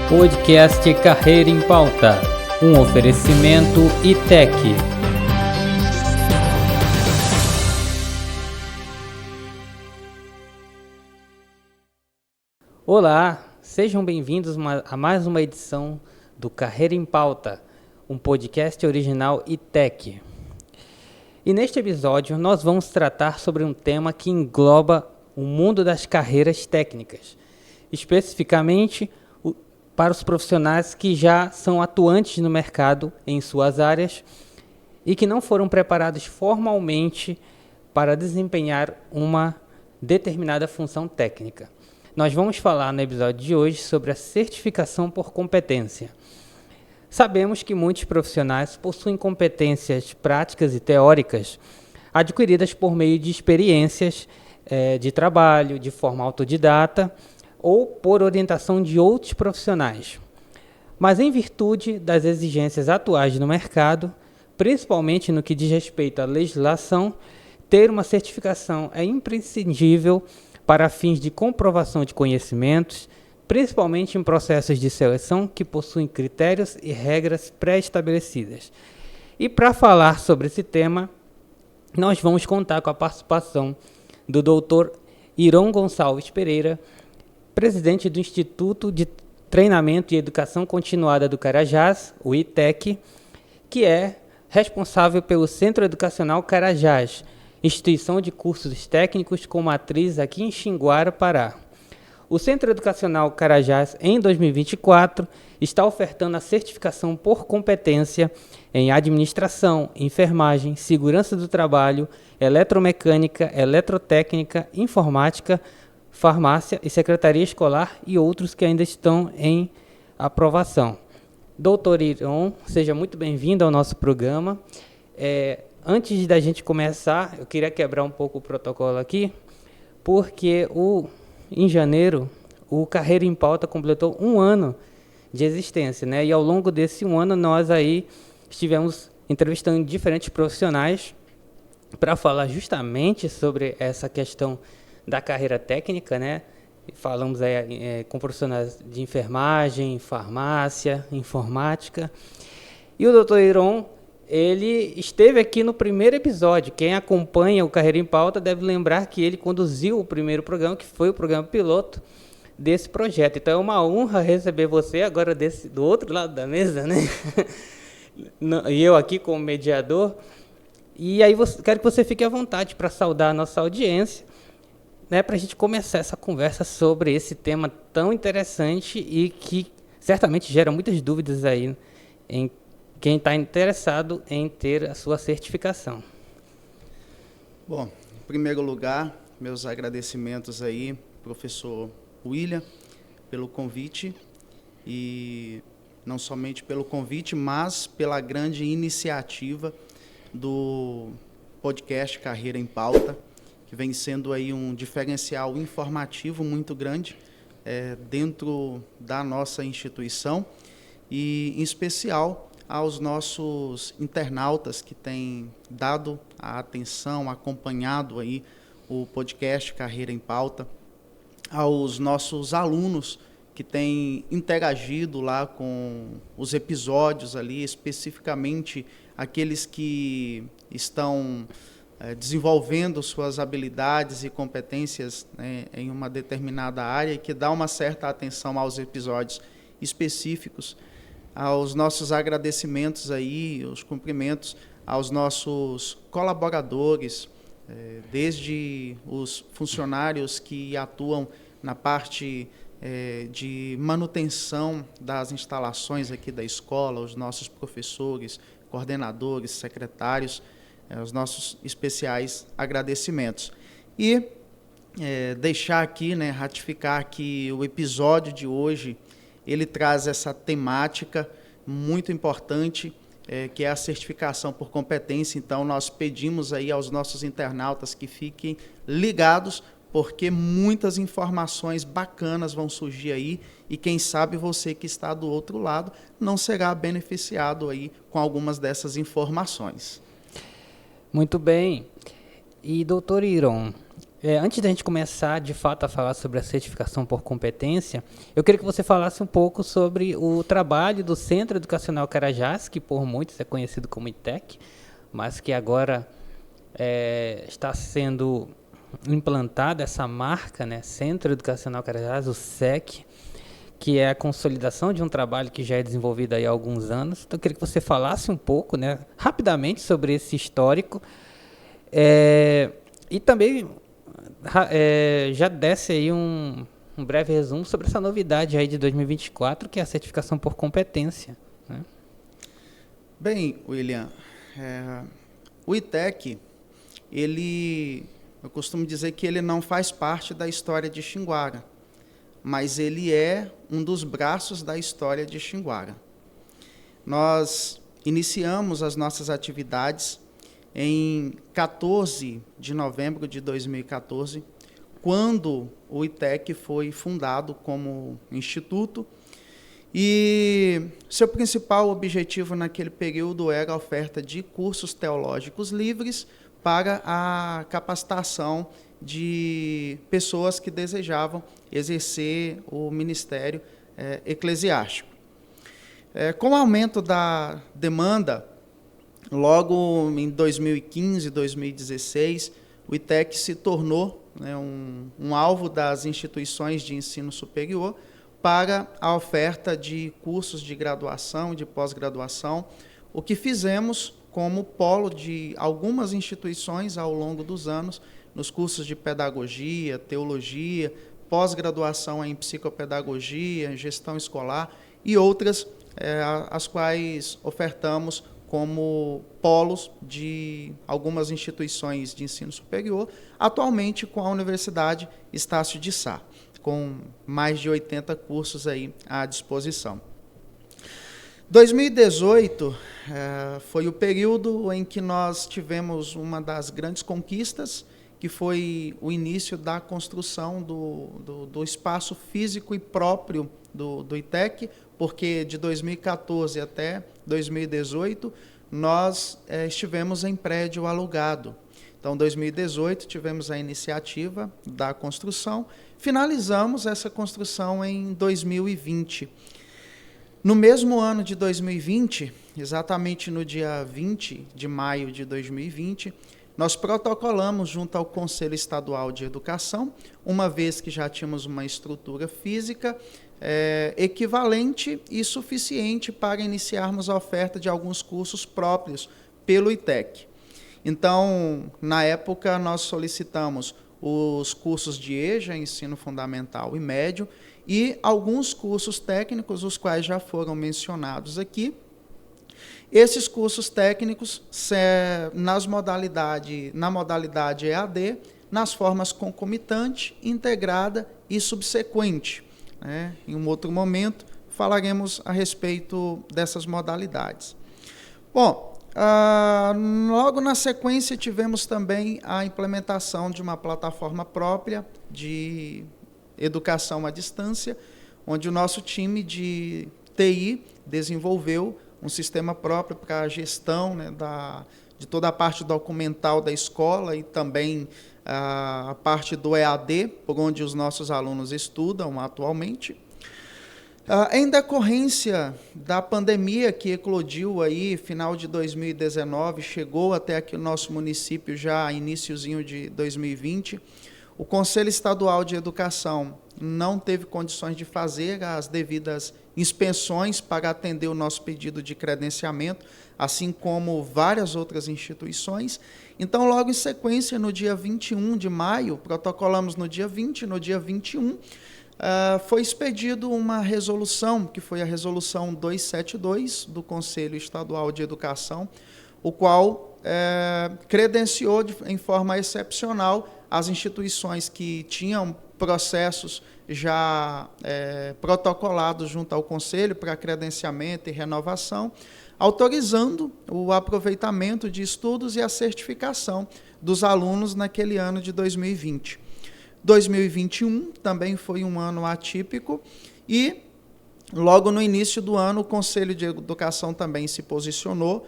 Podcast Carreira em Pauta, um oferecimento ITEC. Olá, sejam bem-vindos a mais uma edição do Carreira em Pauta, um podcast original ITEC. E neste episódio nós vamos tratar sobre um tema que engloba o mundo das carreiras técnicas, especificamente para os profissionais que já são atuantes no mercado em suas áreas e que não foram preparados formalmente para desempenhar uma determinada função técnica. Nós vamos falar no episódio de hoje sobre a certificação por competência. Sabemos que muitos profissionais possuem competências práticas e teóricas adquiridas por meio de experiências de trabalho, de forma autodidata, ou por orientação de outros profissionais. Mas em virtude das exigências atuais no mercado, principalmente no que diz respeito à legislação, ter uma certificação é imprescindível para fins de comprovação de conhecimentos, principalmente em processos de seleção que possuem critérios e regras pré-estabelecidas. E para falar sobre esse tema, nós vamos contar com a participação do Dr. Iron Gonçalves Pereira, presidente do Instituto de Treinamento e Educação Continuada do Carajás, o ITEC, que é responsável pelo Centro Educacional Carajás, instituição de cursos técnicos com matriz aqui em Xinguara, Pará. O Centro Educacional Carajás, em 2024, está ofertando a certificação por competência em administração, enfermagem, segurança do trabalho, eletromecânica, eletrotécnica, informática, farmácia e secretaria escolar e outros que ainda estão em aprovação. Doutor Iron, seja muito bem-vindo ao nosso programa. Antes da gente começar, eu queria quebrar um pouco o protocolo aqui, porque em janeiro o Carreira em Pauta completou um ano de existência, né? E ao longo desse um ano nós aí estivemos entrevistando diferentes profissionais para falar justamente sobre essa questão da carreira técnica, né? Falamos aí com profissionais de enfermagem, farmácia, informática. E o Dr. Iron, ele esteve aqui no primeiro episódio. Quem acompanha o Carreira em Pauta deve lembrar que ele conduziu o primeiro programa, que foi o programa piloto desse projeto. Então é uma honra receber você agora do outro lado da mesa, né? E eu aqui como mediador. E aí quero que você fique à vontade para saudar a nossa audiência, né, para a gente começar essa conversa sobre esse tema tão interessante e que certamente gera muitas dúvidas aí em quem está interessado em ter a sua certificação. Bom, em primeiro lugar, meus agradecimentos aí, professor William, pelo convite, e não somente pelo convite, mas pela grande iniciativa do podcast Carreira em Pauta, que vem sendo aí um diferencial informativo muito grande dentro da nossa instituição e, em especial, aos nossos internautas que têm dado a atenção, acompanhado aí o podcast Carreira em Pauta, aos nossos alunos que têm interagido lá com os episódios ali, especificamente aqueles que estão desenvolvendo suas habilidades e competências, né, em uma determinada área, e que dá uma certa atenção aos episódios específicos, aos nossos agradecimentos aí, os cumprimentos aos nossos colaboradores, desde os funcionários que atuam na parte de manutenção das instalações aqui da escola, os nossos professores, coordenadores, secretários, os nossos especiais agradecimentos. E deixar aqui, né, ratificar que o episódio de hoje, ele traz essa temática muito importante, que é a certificação por competência. Então, nós pedimos aí aos nossos internautas que fiquem ligados, porque muitas informações bacanas vão surgir aí, e quem sabe você que está do outro lado não será beneficiado aí com algumas dessas informações. Muito bem. E, doutor Iron, Antes da gente começar, de fato, a falar sobre a certificação por competência, eu queria que você falasse um pouco sobre o trabalho do Centro Educacional Carajás, que por muitos é conhecido como ITEC, mas que agora está sendo implantada essa marca, né, Centro Educacional Carajás, o SEC, que é a consolidação de um trabalho que já é desenvolvido aí há alguns anos. Então, eu queria que você falasse um pouco, né, rapidamente sobre esse histórico, e também já desse aí um breve resumo sobre essa novidade aí de 2024, que é a certificação por competência, né? Bem, William, o ITEC, eu costumo dizer que ele não faz parte da história de Xinguara, mas ele é um dos braços da história de Xinguara. Nós iniciamos as nossas atividades em 14 de novembro de 2014, quando o ITEC foi fundado como instituto, e seu principal objetivo naquele período era a oferta de cursos teológicos livres para a capacitação de pessoas que desejavam exercer o ministério eclesiástico. Com o aumento da demanda, logo em 2015, 2016, o ITEC se tornou, né, um alvo das instituições de ensino superior para a oferta de cursos de graduação e de pós-graduação, o que fizemos como polo de algumas instituições ao longo dos anos, nos cursos de pedagogia, teologia, pós-graduação em psicopedagogia, gestão escolar e outras, as quais ofertamos como polos de algumas instituições de ensino superior, atualmente com a Universidade Estácio de Sá, com mais de 80 cursos aí à disposição. 2018 foi o período em que nós tivemos uma das grandes conquistas, que foi o início da construção do espaço físico e próprio do ITEC, porque de 2014 até 2018, nós estivemos em prédio alugado. Então, em 2018, tivemos a iniciativa da construção, finalizamos essa construção em 2020. No mesmo ano de 2020, exatamente no dia 20 de maio de 2020, nós protocolamos junto ao Conselho Estadual de Educação, uma vez que já tínhamos uma estrutura física equivalente e suficiente para iniciarmos a oferta de alguns cursos próprios pelo ITEC. Então, na época, nós solicitamos os cursos de EJA, Ensino Fundamental e Médio, e alguns cursos técnicos, os quais já foram mencionados aqui. Esses cursos técnicos, na modalidade EAD, nas formas concomitante, integrada e subsequente. Em um outro momento, falaremos a respeito dessas modalidades. Bom, logo na sequência, tivemos também a implementação de uma plataforma própria de educação à distância, onde o nosso time de TI desenvolveu um sistema próprio para a gestão, né, de toda a parte documental da escola e também a parte do EAD, por onde os nossos alunos estudam atualmente. Em decorrência da pandemia que eclodiu aí, final de 2019, chegou até aqui o nosso município já iniciozinho de 2020, o Conselho Estadual de Educação não teve condições de fazer as devidas inspeções para atender o nosso pedido de credenciamento, assim como várias outras instituições. Então, logo em sequência, no dia 21 de maio, protocolamos no dia 20, no dia 21, foi expedido uma resolução, que foi a Resolução 272 do Conselho Estadual de Educação, o qual credenciou em forma excepcional as instituições que tinham processos já protocolados junto ao Conselho para credenciamento e renovação, autorizando o aproveitamento de estudos e a certificação dos alunos naquele ano de 2020. 2021 também foi um ano atípico e, logo no início do ano, o Conselho de Educação também se posicionou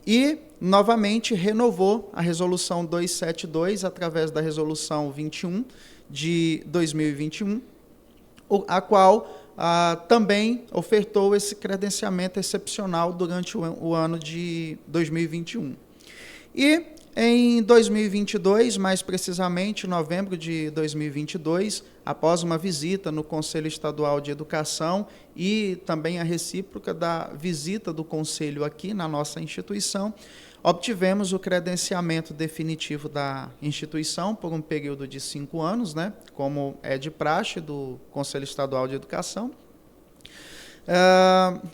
e, novamente, renovou a Resolução 272, através da Resolução 21 de 2021, a qual também ofertou esse credenciamento excepcional durante o ano de 2021. E em 2022, mais precisamente, em novembro de 2022, após uma visita no Conselho Estadual de Educação e também a recíproca da visita do Conselho aqui na nossa instituição, obtivemos o credenciamento definitivo da instituição por um período de 5 anos, né, como é de praxe do Conselho Estadual de Educação,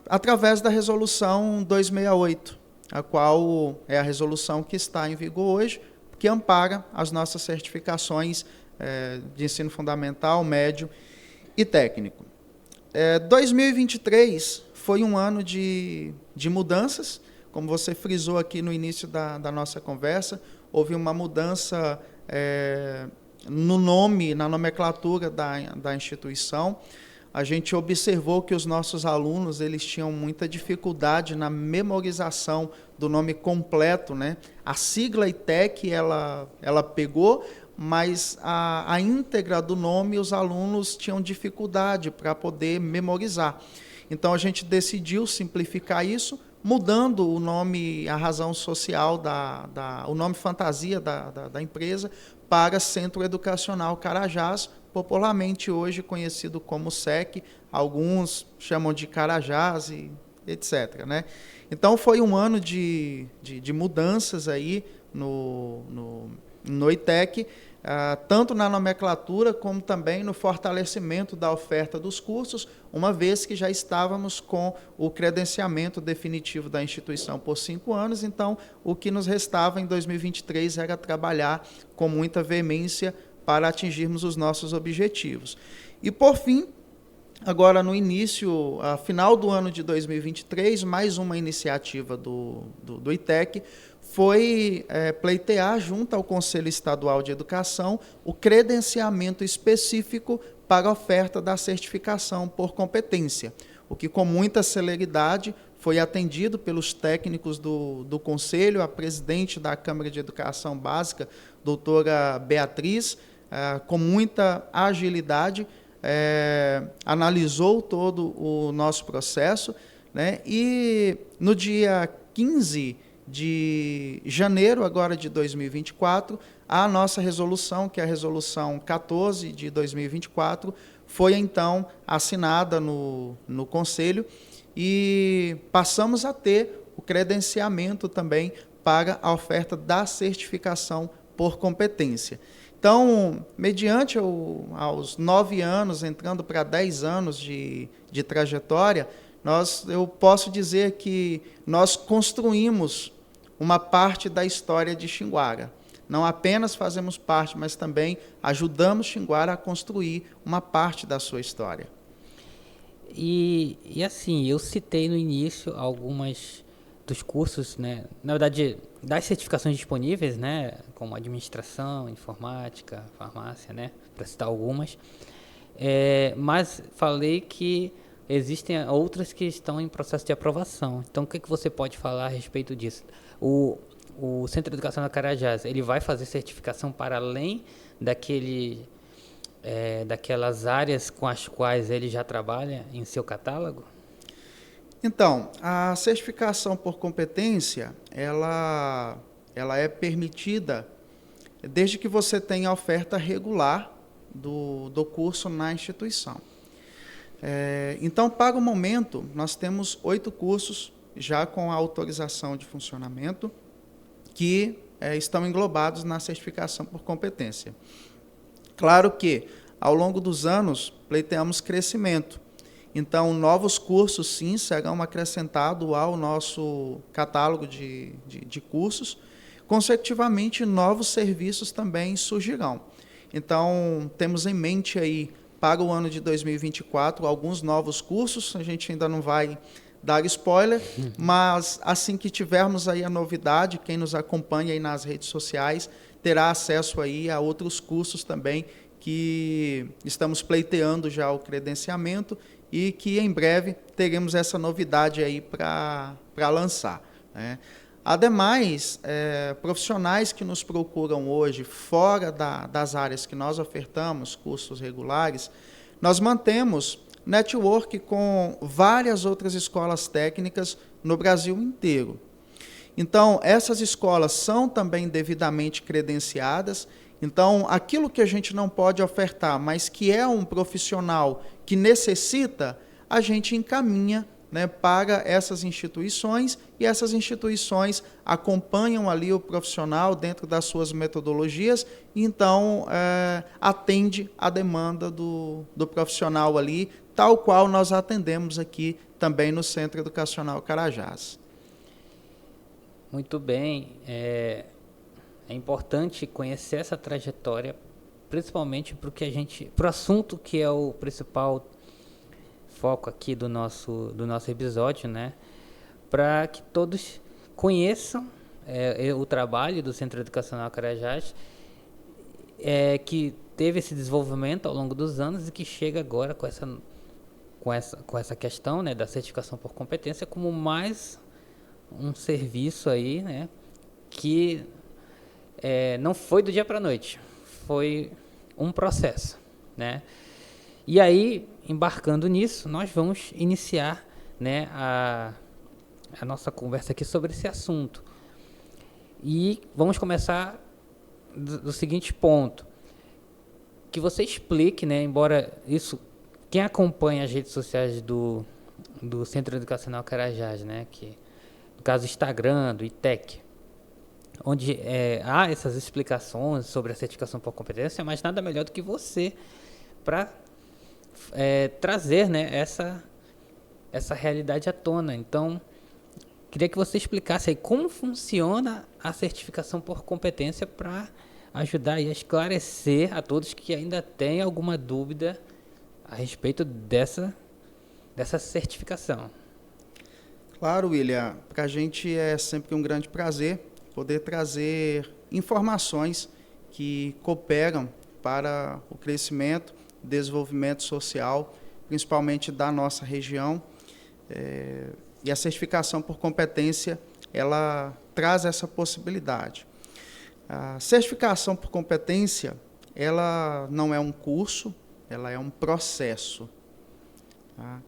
através da Resolução 268, a qual é a resolução que está em vigor hoje, que ampara as nossas certificações de ensino fundamental, médio e técnico. 2023 foi um ano de mudanças, como você frisou aqui no início da nossa conversa, houve uma mudança no nome, na nomenclatura da instituição. A gente observou que os nossos alunos eles tinham muita dificuldade na memorização do nome completo, né? A sigla ITEC ela pegou, mas a íntegra do nome os alunos tinham dificuldade para poder memorizar. Então a gente decidiu simplificar isso, mudando o nome, a razão social, o nome fantasia da empresa para Centro Educacional Carajás, popularmente hoje conhecido como SEC, alguns chamam de Carajás e etc. Né? Então foi um ano de mudanças aí no ITEC, tanto na nomenclatura como também no fortalecimento da oferta dos cursos, uma vez que já estávamos com o credenciamento definitivo da instituição por 5 anos, então o que nos restava em 2023 era trabalhar com muita veemência para atingirmos os nossos objetivos. E, por fim, agora no início, final do ano de 2023, mais uma iniciativa do ITEC foi pleitear junto ao Conselho Estadual de Educação o credenciamento específico para a oferta da certificação por competência, o que com muita celeridade foi atendido pelos técnicos do Conselho, a presidente da Câmara de Educação Básica, doutora Beatriz, com muita agilidade, analisou todo o nosso processo, né, e no dia 15 de janeiro agora de 2024, a nossa resolução, que é a resolução 14 de 2024, foi então assinada no Conselho e passamos a ter o credenciamento também para a oferta da certificação por competência. Então, mediante aos 9 anos, entrando para 10 anos de trajetória, eu posso dizer que nós construímos uma parte da história de Xinguara. Não apenas fazemos parte, mas também ajudamos Xinguara a construir uma parte da sua história. E assim, eu citei no início algumas dos cursos, né? Na verdade, das certificações disponíveis, né? Como administração, informática, farmácia, né? Para citar algumas. Mas falei que existem outras que estão em processo de aprovação. Então, o que você pode falar a respeito disso? O Centro de Educação da Carajás, ele vai fazer certificação para além daquelas áreas com as quais ele já trabalha em seu catálogo? Então, a certificação por competência, ela é permitida desde que você tenha a oferta regular do curso na instituição. Então, para o momento, nós temos 8 cursos já com a autorização de funcionamento que estão englobados na certificação por competência. Claro que, ao longo dos anos, pleiteamos crescimento. Então, novos cursos, sim, serão acrescentados ao nosso catálogo de cursos. Consecutivamente, novos serviços também surgirão. Então, temos em mente aí, para o ano de 2024, alguns novos cursos. A gente ainda não vai dar spoiler, mas assim que tivermos aí a novidade, quem nos acompanha aí nas redes sociais terá acesso aí a outros cursos também que estamos pleiteando já o credenciamento e que em breve teremos essa novidade aí para lançar, né? Ademais, profissionais que nos procuram hoje fora das áreas que nós ofertamos, cursos regulares, nós mantemos network com várias outras escolas técnicas no Brasil inteiro. Então, essas escolas são também devidamente credenciadas. Então, aquilo que a gente não pode ofertar, mas que é um profissional que necessita, a gente encaminha, né, para essas instituições, e essas instituições acompanham ali o profissional dentro das suas metodologias, e então atende a demanda do profissional ali, tal qual nós atendemos aqui também no Centro Educacional Carajás. Muito bem. É importante conhecer essa trajetória, principalmente para o assunto que é o principal foco aqui do nosso episódio, né? Para que todos conheçam o trabalho do Centro Educacional Carajás, que teve esse desenvolvimento ao longo dos anos e que chega agora com essa questão, né, da certificação por competência como mais um serviço aí, né, que não foi do dia para a noite, foi um processo, né? E aí, embarcando nisso, nós vamos iniciar, né, a nossa conversa aqui sobre esse assunto. E vamos começar do seguinte ponto, que você explique, né, embora isso, quem acompanha as redes sociais do Centro Educacional Carajás, né, que no caso Instagram, do ITEC, onde há essas explicações sobre a certificação por competência, mas nada melhor do que você para trazer, né, essa realidade à tona. Então, queria que você explicasse aí como funciona a certificação por competência para ajudar a esclarecer a todos que ainda têm alguma dúvida a respeito dessa certificação. Claro, William, para a gente é sempre um grande prazer poder trazer informações que cooperam para o crescimento, desenvolvimento social, principalmente da nossa região. E a certificação por competência, ela traz essa possibilidade. A certificação por competência, ela não é um curso, ela é um processo. Tá?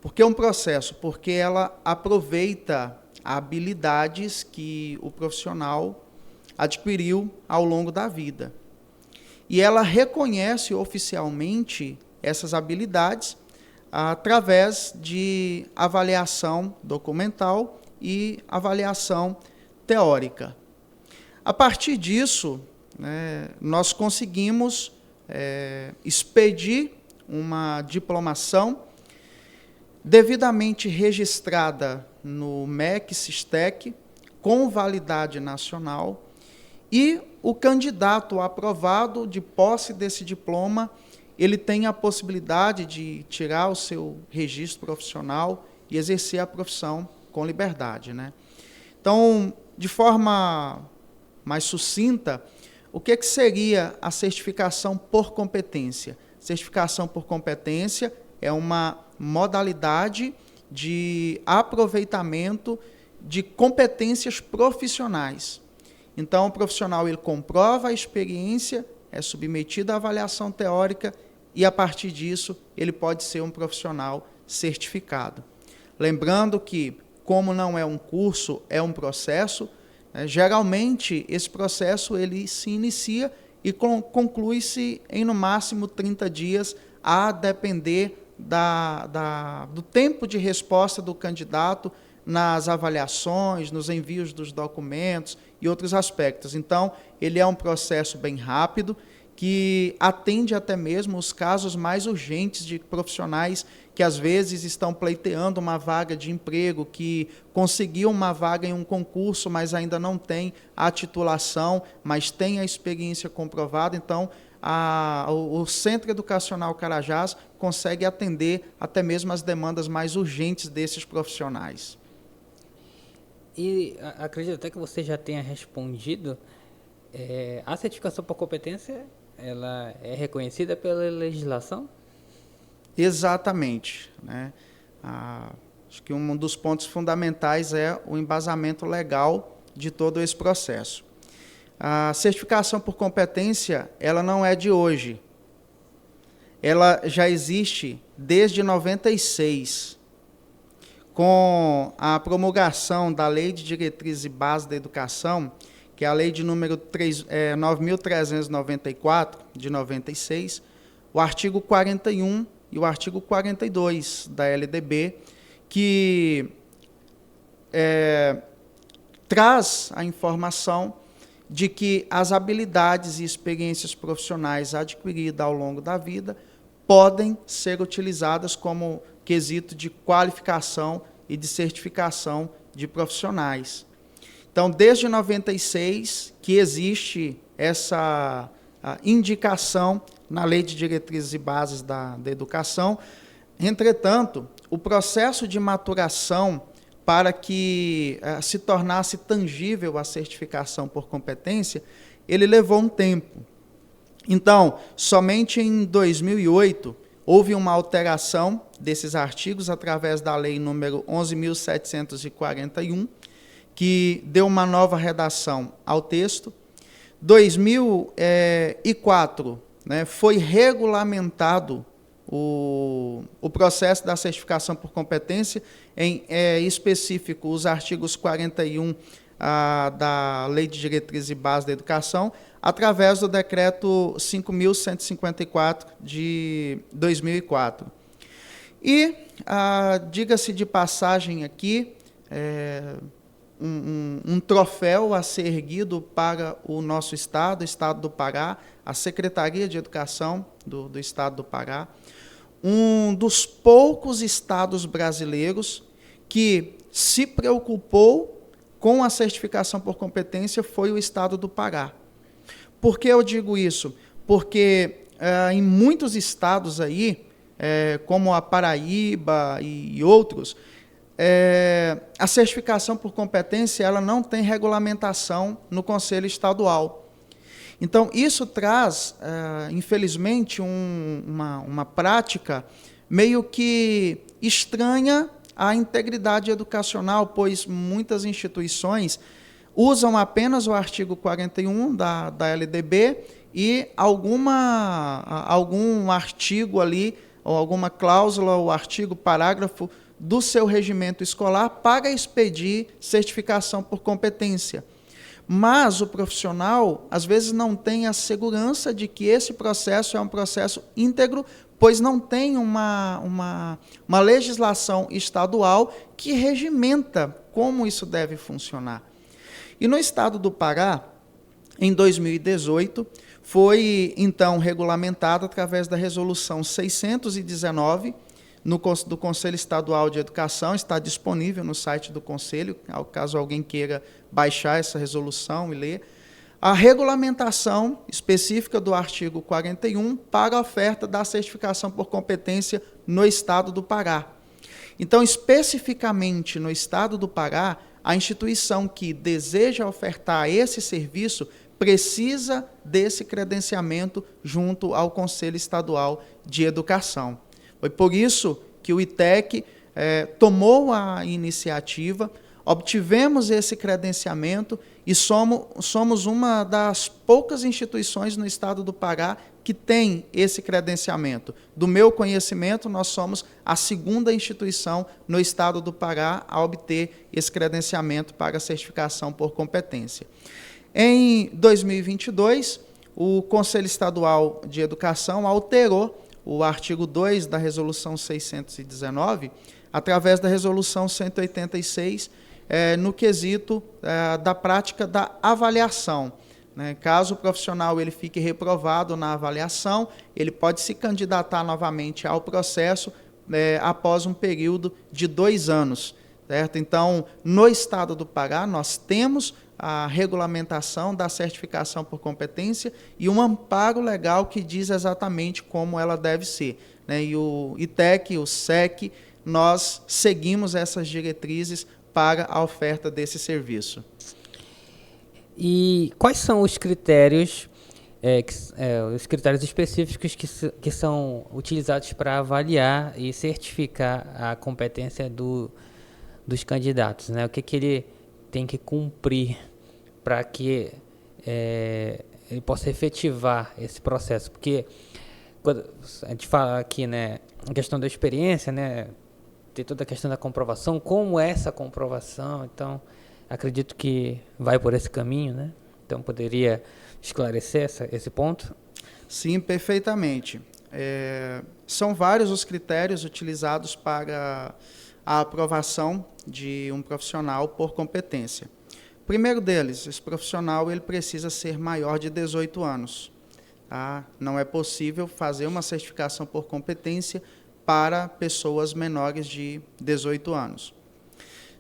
Por que um processo? Porque ela aproveita habilidades que o profissional adquiriu ao longo da vida. E ela reconhece oficialmente essas habilidades através de avaliação documental e avaliação teórica. A partir disso, né, nós conseguimos expedir uma diplomação devidamente registrada no MEC Sistec, com validade nacional, e o candidato aprovado, de posse desse diploma, ele tem a possibilidade de tirar o seu registro profissional e exercer a profissão com liberdade, né? Então, de forma mais sucinta, o que seria a certificação por competência? Certificação por competência é uma modalidade de aproveitamento de competências profissionais. Então, o profissional ele comprova a experiência, é submetido à avaliação teórica e, a partir disso, ele pode ser um profissional certificado. Lembrando que, como não é um curso, é um processo, geralmente esse processo ele se inicia e conclui-se em, no máximo, 30 dias, a depender do tempo de resposta do candidato nas avaliações, nos envios dos documentos e outros aspectos. Então, ele é um processo bem rápido, que atende até mesmo os casos mais urgentes de profissionais que, às vezes, estão pleiteando uma vaga de emprego, que conseguiu uma vaga em um concurso, mas ainda não tem a titulação, mas tem a experiência comprovada. Então, o Centro Educacional Carajás consegue atender até mesmo as demandas mais urgentes desses profissionais. E acredito até que você já tenha respondido, a certificação por competência, ela é reconhecida pela legislação? Exatamente, né? Acho que um dos pontos fundamentais é o embasamento legal de todo esse processo. A certificação por competência, ela não é de hoje. Ela já existe desde 96, com a promulgação da Lei de Diretrizes e Bases da Educação, que é a lei de número 9.394, de 96, o artigo 41 e o artigo 42 da LDB, que traz a informação de que as habilidades e experiências profissionais adquiridas ao longo da vida podem ser utilizadas como quesito de qualificação e de certificação de profissionais. Então, desde 96 que existe essa indicação na Lei de Diretrizes e Bases da Educação. Entretanto, o processo de maturação para que se tornasse tangível a certificação por competência, ele levou um tempo. Então, somente em 2008, houve uma alteração desses artigos através da lei número 11.741, que deu uma nova redação ao texto. 2004, né, foi regulamentado o processo da certificação por competência, em específico os artigos 41 da Lei de Diretrizes e Bases da Educação, através do decreto 5.154 de 2004. E, diga-se de passagem aqui, um troféu a ser erguido para o nosso Estado, o Estado do Pará, a Secretaria de Educação do Estado do Pará, um dos poucos estados brasileiros que se preocupou com a certificação por competência foi o Estado do Pará. Por que eu digo isso? Porque em muitos estados aí, como a Paraíba e outros, a certificação por competência ela não tem regulamentação no Conselho Estadual. Então, isso traz, infelizmente, uma prática meio que estranha à integridade educacional, pois muitas instituições usam apenas o artigo 41 da LDB e algum artigo ali, ou alguma cláusula, ou artigo, parágrafo, do seu regimento escolar para expedir certificação por competência. Mas o profissional, às vezes, não tem a segurança de que esse processo é um processo íntegro, pois não tem uma legislação estadual que regimenta como isso deve funcionar. E no estado do Pará, em 2018, foi, então, regulamentado através da Resolução 619, do Conselho Estadual de Educação, está disponível no site do Conselho, caso alguém queira baixar essa resolução e ler, a regulamentação específica do artigo 41 para a oferta da certificação por competência no Estado do Pará. Então, especificamente no Estado do Pará, a instituição que deseja ofertar esse serviço precisa desse credenciamento junto ao Conselho Estadual de Educação. Foi por isso que o ITEC tomou a iniciativa, obtivemos esse credenciamento e somos uma das poucas instituições no estado do Pará que tem esse credenciamento. Do meu conhecimento, nós somos a segunda instituição no estado do Pará a obter esse credenciamento para certificação por competência. Em 2022, o Conselho Estadual de Educação alterou o artigo 2 da Resolução 619, através da Resolução 186, no quesito da prática da avaliação. Né? Caso o profissional ele fique reprovado na avaliação, ele pode se candidatar novamente ao processo após um período de 2 anos. Certo? Então, no estado do Pará, nós temos a regulamentação da certificação por competência e um amparo legal que diz exatamente como ela deve ser. Né? E o ITEC, o SEC, nós seguimos essas diretrizes para a oferta desse serviço. E quais são os critérios os critérios específicos que são utilizados para avaliar e certificar a competência dos candidatos, né? O que ele tem que cumprir para que ele possa efetivar esse processo, porque quando a gente fala aqui, né, a questão da experiência, né, tem toda a questão da comprovação, como é essa comprovação, então acredito que vai por esse caminho, né? Então poderia esclarecer esse ponto? Sim, perfeitamente. São vários os critérios utilizados para a aprovação de um profissional por competência. Primeiro deles, esse profissional ele precisa ser maior de 18 anos. Tá? Não é possível fazer uma certificação por competência para pessoas menores de 18 anos.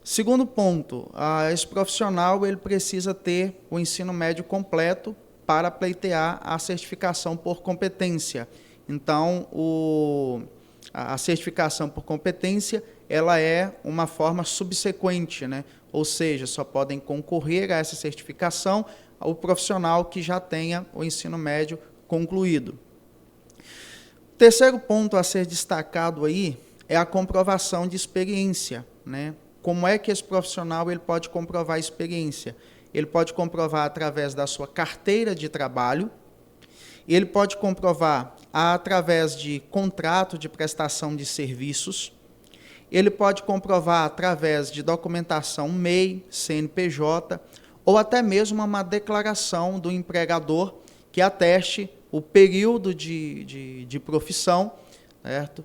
Segundo ponto, esse profissional ele precisa ter o ensino médio completo para pleitear a certificação por competência. Então, a certificação por competência ela é uma forma subsequente, né? Ou seja, só podem concorrer a essa certificação o profissional que já tenha o ensino médio concluído. Terceiro ponto a ser destacado aí é a comprovação de experiência, né? Como é que esse profissional ele pode comprovar a experiência? Ele pode comprovar através da sua carteira de trabalho, ele pode comprovar através de contrato de prestação de serviços, ele pode comprovar através de documentação MEI, CNPJ, ou até mesmo uma declaração do empregador que ateste o período de profissão, certo?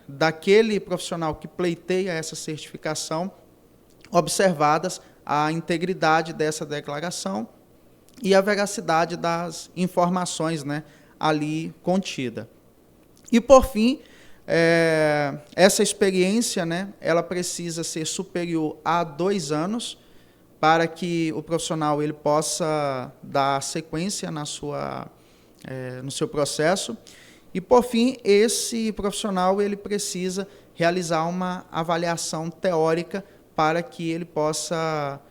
Daquele profissional que pleiteia essa certificação, observadas a integridade dessa declaração e a veracidade das informações, né, ali contida. E, por fim, essa experiência, né, ela precisa ser superior a 2 anos para que o profissional ele possa dar sequência no seu processo. E, por fim, esse profissional ele precisa realizar uma avaliação teórica para que ele possa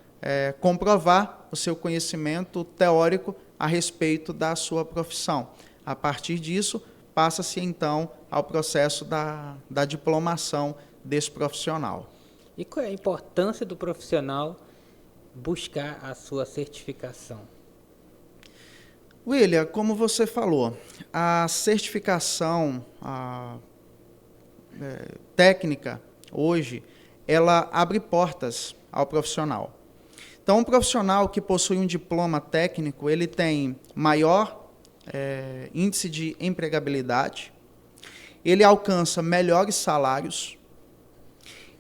comprovar o seu conhecimento teórico a respeito da sua profissão. A partir disso, passa-se, então, ao processo da diplomação desse profissional. E qual é a importância do profissional buscar a sua certificação? William, como você falou, a certificação técnica, hoje, ela abre portas ao profissional. Então, um profissional que possui um diploma técnico, ele tem maior índice de empregabilidade, ele alcança melhores salários,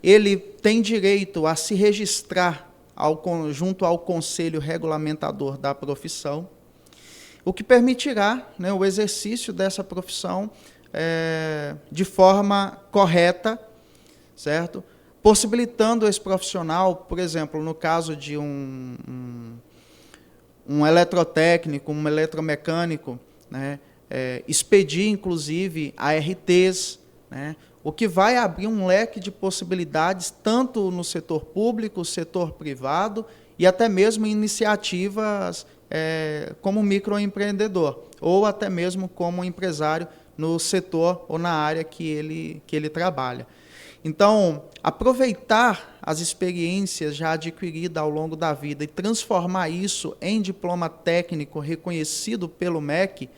ele tem direito a se registrar junto ao Conselho Regulamentador da profissão, o que permitirá, né, o exercício dessa profissão de forma correta, certo? Possibilitando esse profissional, por exemplo, no caso de um eletrotécnico, um eletromecânico, né, expedir, inclusive, ARTs, né, o que vai abrir um leque de possibilidades, tanto no setor público, setor privado, e até mesmo iniciativas como microempreendedor, ou até mesmo como empresário no setor ou na área que ele trabalha. Então, aproveitar as experiências já adquiridas ao longo da vida e transformar isso em diploma técnico reconhecido pelo MEC,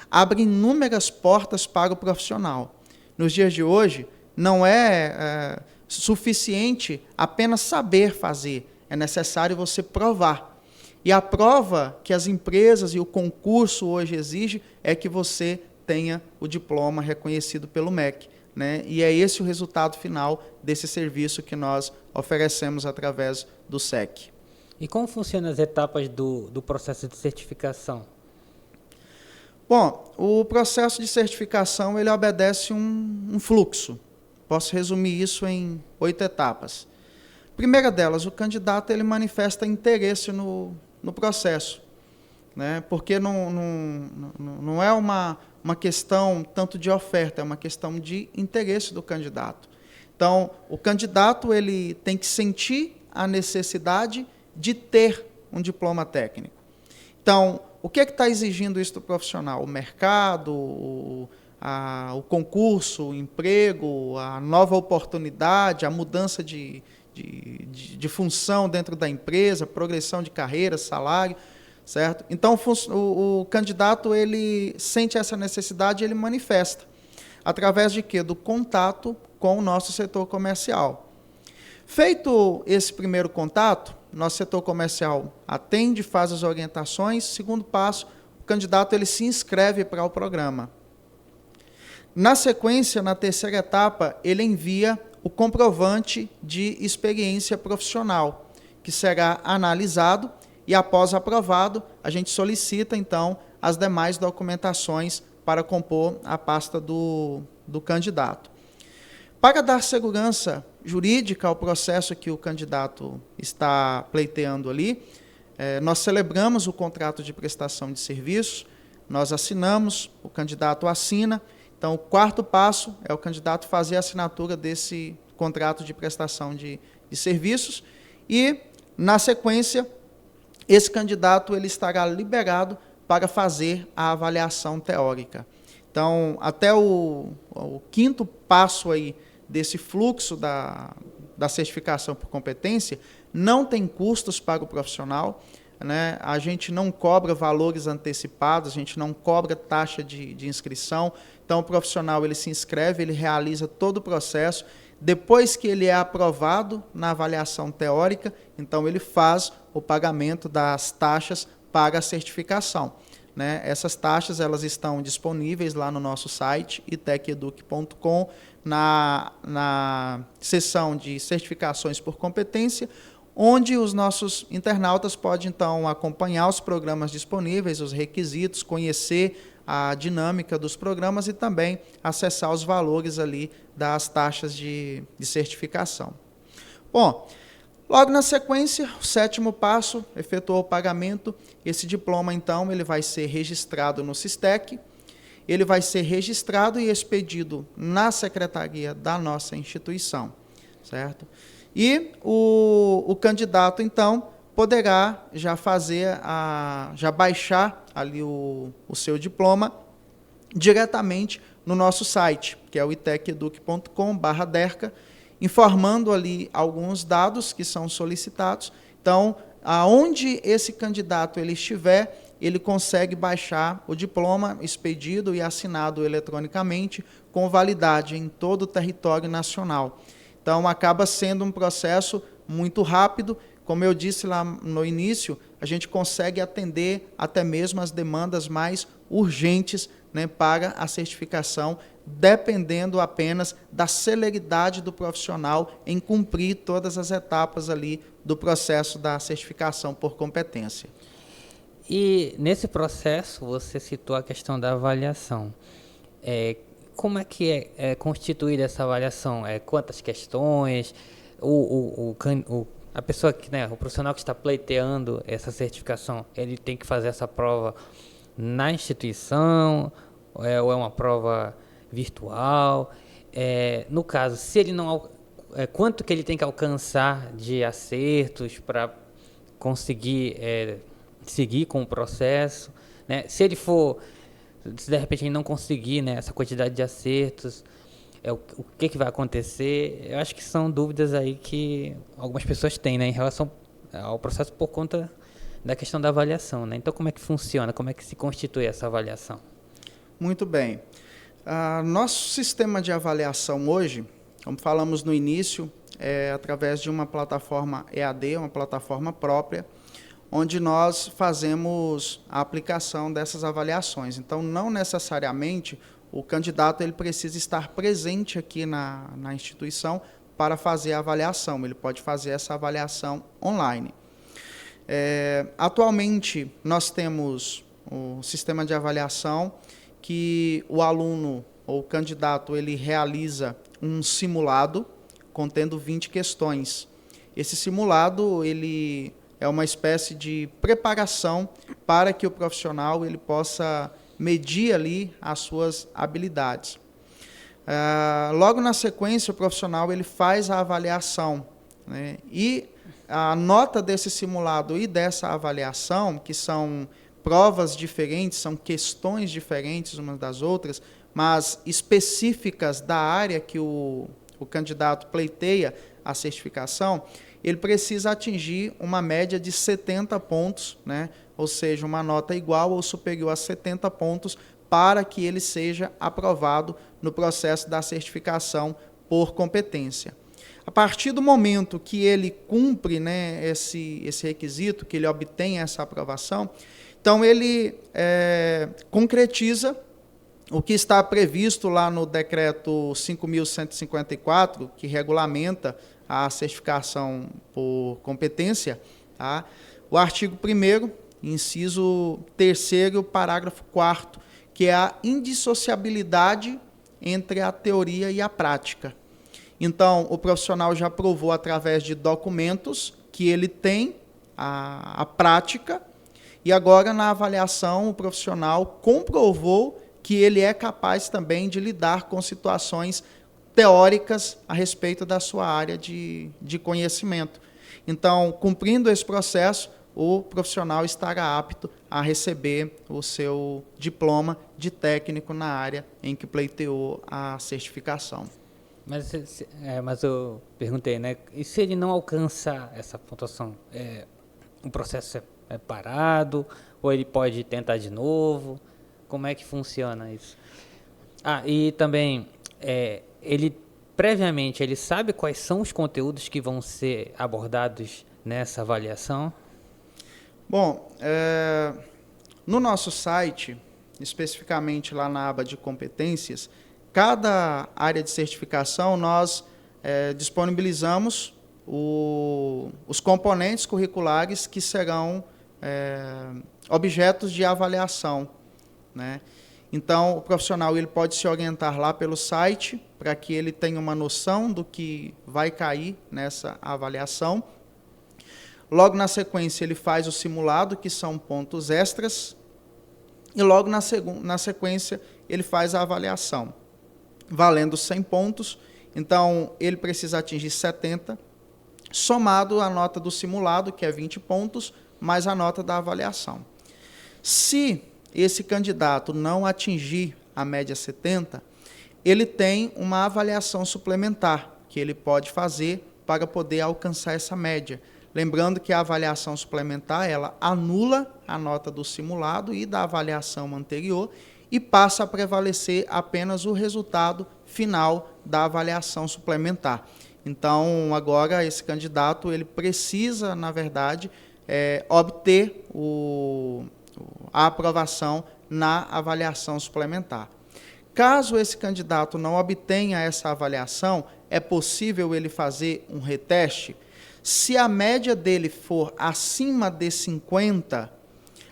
abre inúmeras portas para o profissional. Nos dias de hoje, não é suficiente apenas saber fazer, é necessário você provar. E a prova que as empresas e o concurso hoje exigem é que você tenha o diploma reconhecido pelo MEC. Né? E é esse o resultado final desse serviço que nós oferecemos através do SEC. E como funcionam as etapas do processo de certificação? Bom, o processo de certificação ele obedece um fluxo. Posso resumir isso em 8 etapas. Primeira delas, o candidato ele manifesta interesse no processo, né? Porque não é uma questão tanto de oferta, é uma questão de interesse do candidato. Então, o candidato ele tem que sentir a necessidade de ter um diploma técnico. Então, o que está exigindo isso do profissional? O mercado, o concurso, o emprego, a nova oportunidade, a mudança de função dentro da empresa, progressão de carreira, salário, certo? Então, o candidato, ele sente essa necessidade e ele manifesta. Através de quê? Do contato com o nosso setor comercial. Feito esse primeiro contato, nosso setor comercial atende, faz as orientações. Segundo passo, o candidato ele se inscreve para o programa. Na sequência, na terceira etapa, ele envia o comprovante de experiência profissional, que será analisado e, após aprovado, a gente solicita, então, as demais documentações para compor a pasta do candidato. Para dar segurança jurídica ao processo que o candidato está pleiteando ali, nós celebramos o contrato de prestação de serviços, nós assinamos, o candidato assina. Então, o quarto passo é o candidato fazer a assinatura desse contrato de prestação de serviços e, na sequência, esse candidato ele estará liberado para fazer a avaliação teórica. Então, até o quinto passo aí desse fluxo da certificação por competência, não tem custos para o profissional, né? A gente não cobra valores antecipados, a gente não cobra taxa de inscrição. Então, o profissional ele se inscreve, ele realiza todo o processo. Depois que ele é aprovado na avaliação teórica, então ele faz o pagamento das taxas para a certificação, né? Essas taxas elas estão disponíveis lá no nosso site, iteceduc.com, na seção de certificações por competência, onde os nossos internautas podem, então, acompanhar os programas disponíveis, os requisitos, conhecer a dinâmica dos programas e também acessar os valores ali das taxas de certificação. Bom, logo na sequência, o sétimo passo, efetuou o pagamento. Esse diploma, então, ele vai ser registrado no SISTEC, ele vai ser registrado e expedido na secretaria da nossa instituição, certo? E o candidato, então, poderá já já baixar ali o seu diploma diretamente no nosso site, que é o iteceduc.com/derca, informando ali alguns dados que são solicitados. Então, aonde esse candidato ele estiver, ele consegue baixar o diploma expedido e assinado eletronicamente com validade em todo o território nacional. Então, acaba sendo um processo muito rápido. Como eu disse lá no início, a gente consegue atender até mesmo as demandas mais urgentes, né, para a certificação, dependendo apenas da celeridade do profissional em cumprir todas as etapas ali do processo da certificação por competência. E nesse processo, você citou a questão da avaliação. Como é que é constituída essa avaliação? Quantas questões? A pessoa que, né, o profissional que está pleiteando essa certificação, ele tem que fazer essa prova na instituição, ou é uma prova virtual? No caso, se ele não, quanto que ele tem que alcançar de acertos para conseguir seguir com o processo, né? Se de repente ele não conseguir, né, essa quantidade de acertos, o que vai acontecer? Eu acho que são dúvidas aí que algumas pessoas têm, né, em relação ao processo por conta da questão da avaliação, né? Então, como é que funciona? Como é que se constitui essa avaliação? Muito bem. Nosso sistema de avaliação hoje, como falamos no início, é através de uma plataforma EAD, uma plataforma própria, onde nós fazemos a aplicação dessas avaliações. Então, não necessariamente o candidato ele precisa estar presente aqui na instituição para fazer a avaliação. Ele pode fazer essa avaliação online. Atualmente, nós temos o sistema de avaliação que o aluno ou o candidato ele realiza um simulado contendo 20 questões. Esse simulado ele é uma espécie de preparação para que o profissional ele possa medir ali as suas habilidades. Logo na sequência, o profissional ele faz a avaliação, né? E a nota desse simulado e dessa avaliação, que são provas diferentes, são questões diferentes umas das outras, mas específicas da área que o candidato pleiteia a certificação, ele precisa atingir uma média de 70 pontos, né? Ou seja, uma nota igual ou superior a 70 pontos, para que ele seja aprovado no processo da certificação por competência. A partir do momento que ele cumpre, né, esse requisito, que ele obtém essa aprovação, então ele concretiza o que está previsto lá no decreto 5.154, que regulamenta a certificação por competência, tá? O artigo 1º, inciso 3º, parágrafo 4º, que é a indissociabilidade entre a teoria e a prática. Então, o profissional já provou através de documentos que ele tem a prática, e agora na avaliação o profissional comprovou que ele é capaz também de lidar com situações teóricas a respeito da sua área de conhecimento. Então, cumprindo esse processo, o profissional estará apto a receber o seu diploma de técnico na área em que pleiteou a certificação. Mas eu perguntei, né? E se ele não alcançar essa pontuação, o processo é parado, ou ele pode tentar de novo? Como é que funciona isso? E também, ele previamente, ele sabe quais são os conteúdos que vão ser abordados nessa avaliação? Bom, no nosso site, especificamente lá na aba de competências, cada área de certificação nós disponibilizamos os componentes curriculares que serão objetos de avaliação, né? Então, o profissional ele pode se orientar lá pelo site para que ele tenha uma noção do que vai cair nessa avaliação. Logo na sequência, ele faz o simulado, que são pontos extras, e logo na sequência, ele faz a avaliação, valendo 100 pontos. Então, ele precisa atingir 70, somado a nota do simulado, que é 20 pontos, mais a nota da avaliação. Se esse candidato não atingir a média 70, ele tem uma avaliação suplementar que ele pode fazer para poder alcançar essa média. Lembrando que a avaliação suplementar, ela anula a nota do simulado e da avaliação anterior e passa a prevalecer apenas o resultado final da avaliação suplementar. Então, agora, esse candidato ele precisa, na verdade, obter a aprovação na avaliação suplementar. Caso esse candidato não obtenha essa avaliação, é possível ele fazer um reteste. Se a média dele for acima de 50,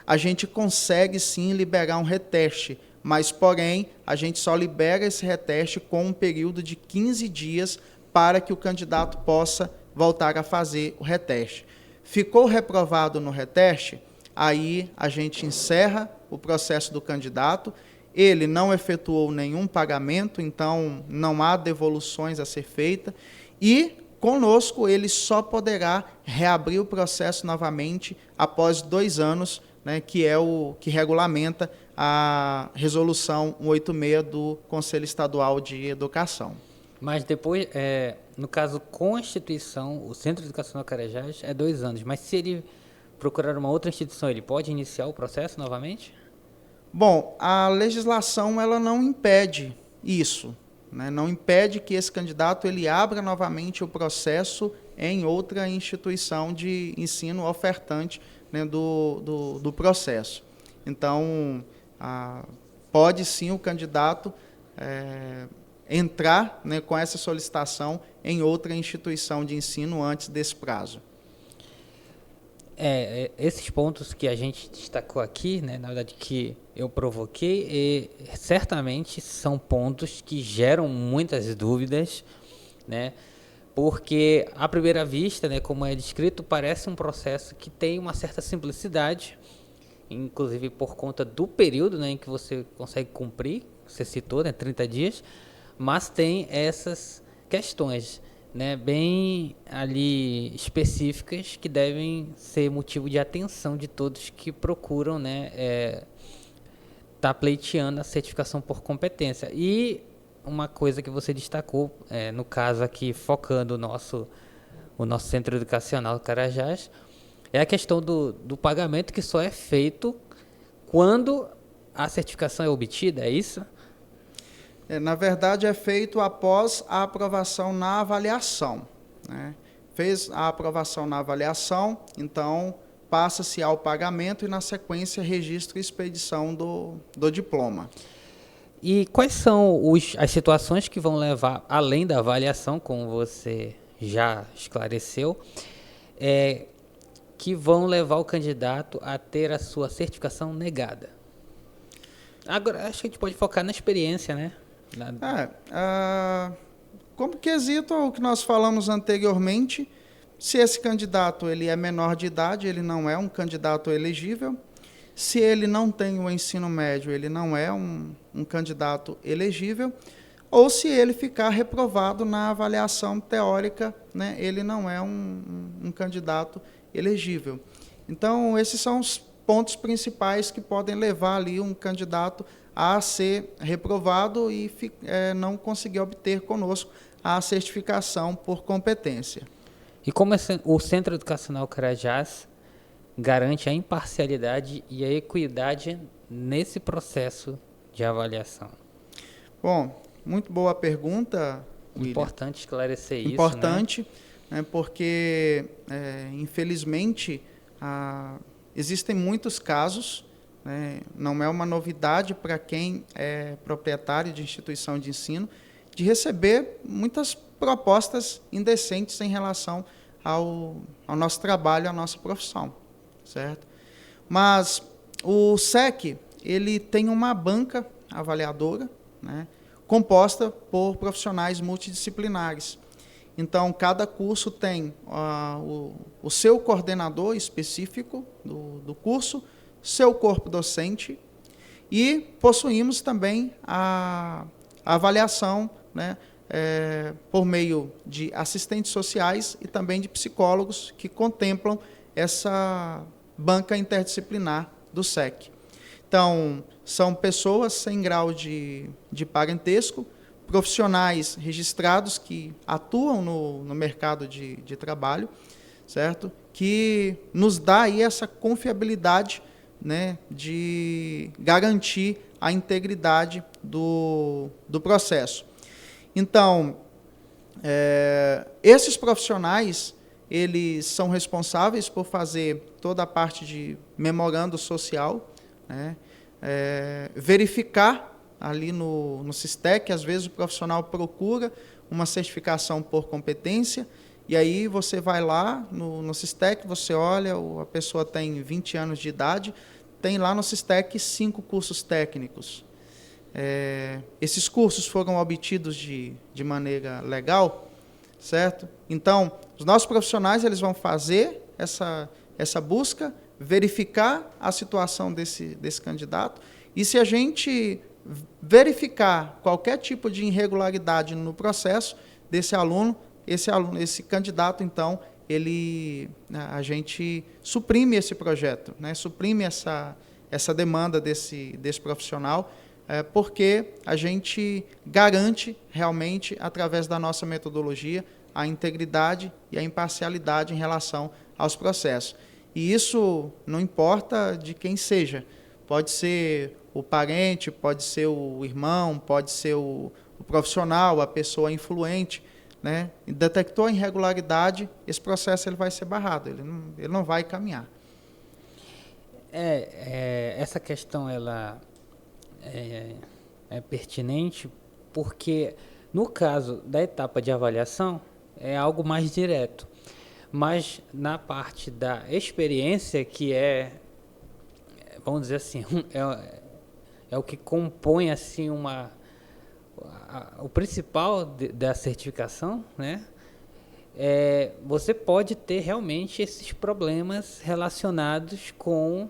a gente consegue sim liberar um reteste, mas, porém, a gente só libera esse reteste com um período de 15 dias para que o candidato possa voltar a fazer o reteste. Ficou reprovado no reteste, aí a gente encerra o processo do candidato, ele não efetuou nenhum pagamento, então não há devoluções a ser feita, e conosco ele só poderá reabrir o processo novamente após 2 anos, né, que é o que regulamenta a resolução 186 do Conselho Estadual de Educação. Mas depois, no caso com a instituição, o Centro Educacional Carajás, 2 anos, mas se ele procurar uma outra instituição, ele pode iniciar o processo novamente? Bom, a legislação ela não impede isso, né? Não impede que esse candidato ele abra novamente o processo em outra instituição de ensino ofertante, né, do processo. Então, pode sim o candidato entrar, né, com essa solicitação em outra instituição de ensino antes desse prazo. Esses pontos que a gente destacou aqui, né, na verdade que eu provoquei, certamente são pontos que geram muitas dúvidas, né, porque à primeira vista, né, como é descrito, parece um processo que tem uma certa simplicidade, inclusive por conta do período, né, em que você consegue cumprir, você citou, né, 30 dias, mas tem essas questões, né, bem ali específicas que devem ser motivo de atenção de todos que procuram, né, tá pleiteando a certificação por competência. E uma coisa que você destacou, no caso aqui focando o nosso centro educacional Carajás, é a questão do pagamento que só é feito quando a certificação é obtida, é isso? Na verdade, é feito após a aprovação na avaliação, né? Fez a aprovação na avaliação, então passa-se ao pagamento e, na sequência, registro e expedição do diploma. E quais são as situações que vão levar, além da avaliação, como você já esclareceu, que vão levar o candidato a ter a sua certificação negada? Agora, acho que a gente pode focar na experiência, né? Como quesito o que nós falamos anteriormente, se esse candidato ele é menor de idade, ele não é um candidato elegível. Se ele não tem o ensino médio, ele não é um candidato elegível. Ou se ele ficar reprovado na avaliação teórica, né, ele não é um candidato elegível. Então, esses são os pontos principais que podem levar ali um candidato a ser reprovado e não conseguir obter conosco a certificação por competência. E como o Centro Educacional Carajás garante a imparcialidade e a equidade nesse processo de avaliação? Bom, muito boa pergunta, William. Importante esclarecer isso, Importante, né, porque, infelizmente, existem muitos casos, né, não é uma novidade para quem é proprietário de instituição de ensino, de receber muitas propostas indecentes em relação ao nosso trabalho, à nossa profissão, certo? Mas o SEC, ele tem uma banca avaliadora, né, composta por profissionais multidisciplinares. Então, cada curso tem o seu coordenador específico do curso, seu corpo docente, e possuímos também a avaliação, né, por meio de assistentes sociais e também de psicólogos que contemplam essa banca interdisciplinar do SEC. Então, são pessoas sem grau de parentesco, profissionais registrados que atuam no mercado de trabalho, certo? Que nos dá aí essa confiabilidade, né, de garantir a integridade do processo. Então, esses profissionais, eles são responsáveis por fazer toda a parte de memorando social, né, verificar ali no SISTEC, às vezes o profissional procura uma certificação por competência, e aí você vai lá no SISTEC, você olha, a pessoa tem 20 anos de idade, tem lá no SISTEC 5 cursos técnicos. Esses cursos foram obtidos de maneira legal, certo? Então, os nossos profissionais eles vão fazer essa busca, verificar a situação desse candidato, e se a gente verificar qualquer tipo de irregularidade no processo desse aluno, esse candidato, então, a gente suprime esse projeto, né? Suprime essa demanda desse profissional, porque a gente garante realmente, através da nossa metodologia, a integridade e a imparcialidade em relação aos processos. E isso não importa de quem seja. Pode ser o parente, pode ser o irmão, pode ser o profissional, a pessoa influente, né? E detectou a irregularidade, esse processo ele vai ser barrado, ele não vai caminhar. Essa questão ela é pertinente porque, no caso da etapa de avaliação, é algo mais direto. Mas na parte da experiência, que vamos dizer assim, é o que compõe assim o principal da certificação, né? Você pode ter realmente esses problemas relacionados com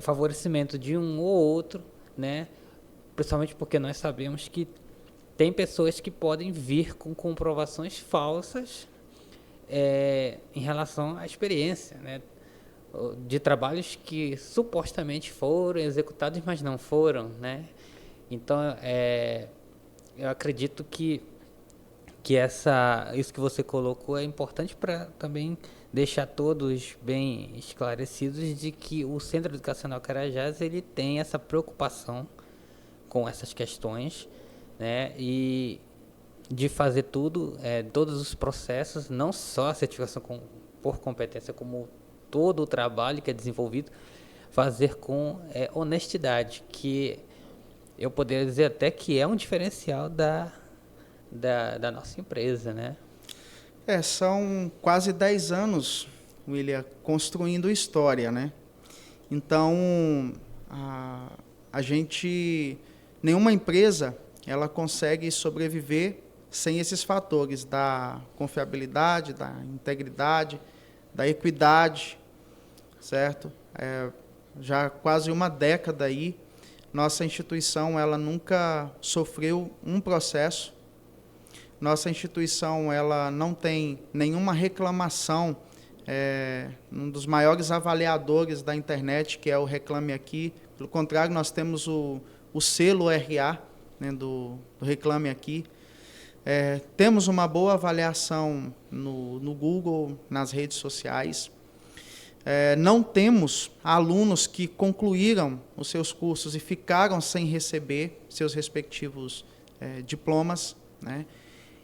favorecimento de um ou outro, né? Principalmente porque nós sabemos que tem pessoas que podem vir com comprovações falsas em relação à experiência, né? De trabalhos que supostamente foram executados, mas não foram, né? Então, eu acredito que isso que você colocou é importante para também deixar todos bem esclarecidos de que o Centro Educacional Carajás ele tem essa preocupação com essas questões, né? E de fazer todos os processos, não só a certificação por competência, como todo o trabalho que é desenvolvido, fazer com honestidade, que eu poderia dizer até que é um diferencial da nossa empresa, né? São quase 10 anos, William, construindo história, né? Então, nenhuma empresa, ela consegue sobreviver sem esses fatores da confiabilidade, da integridade, da equidade, certo? Já quase uma década aí, nossa instituição ela nunca sofreu um processo. Nossa instituição ela não tem nenhuma reclamação. Um dos maiores avaliadores da internet, que é o Reclame Aqui. Pelo contrário, nós temos o selo RA, né, do Reclame Aqui. Temos uma boa avaliação no Google, nas redes sociais. Não temos alunos que concluíram os seus cursos e ficaram sem receber seus respectivos diplomas, né?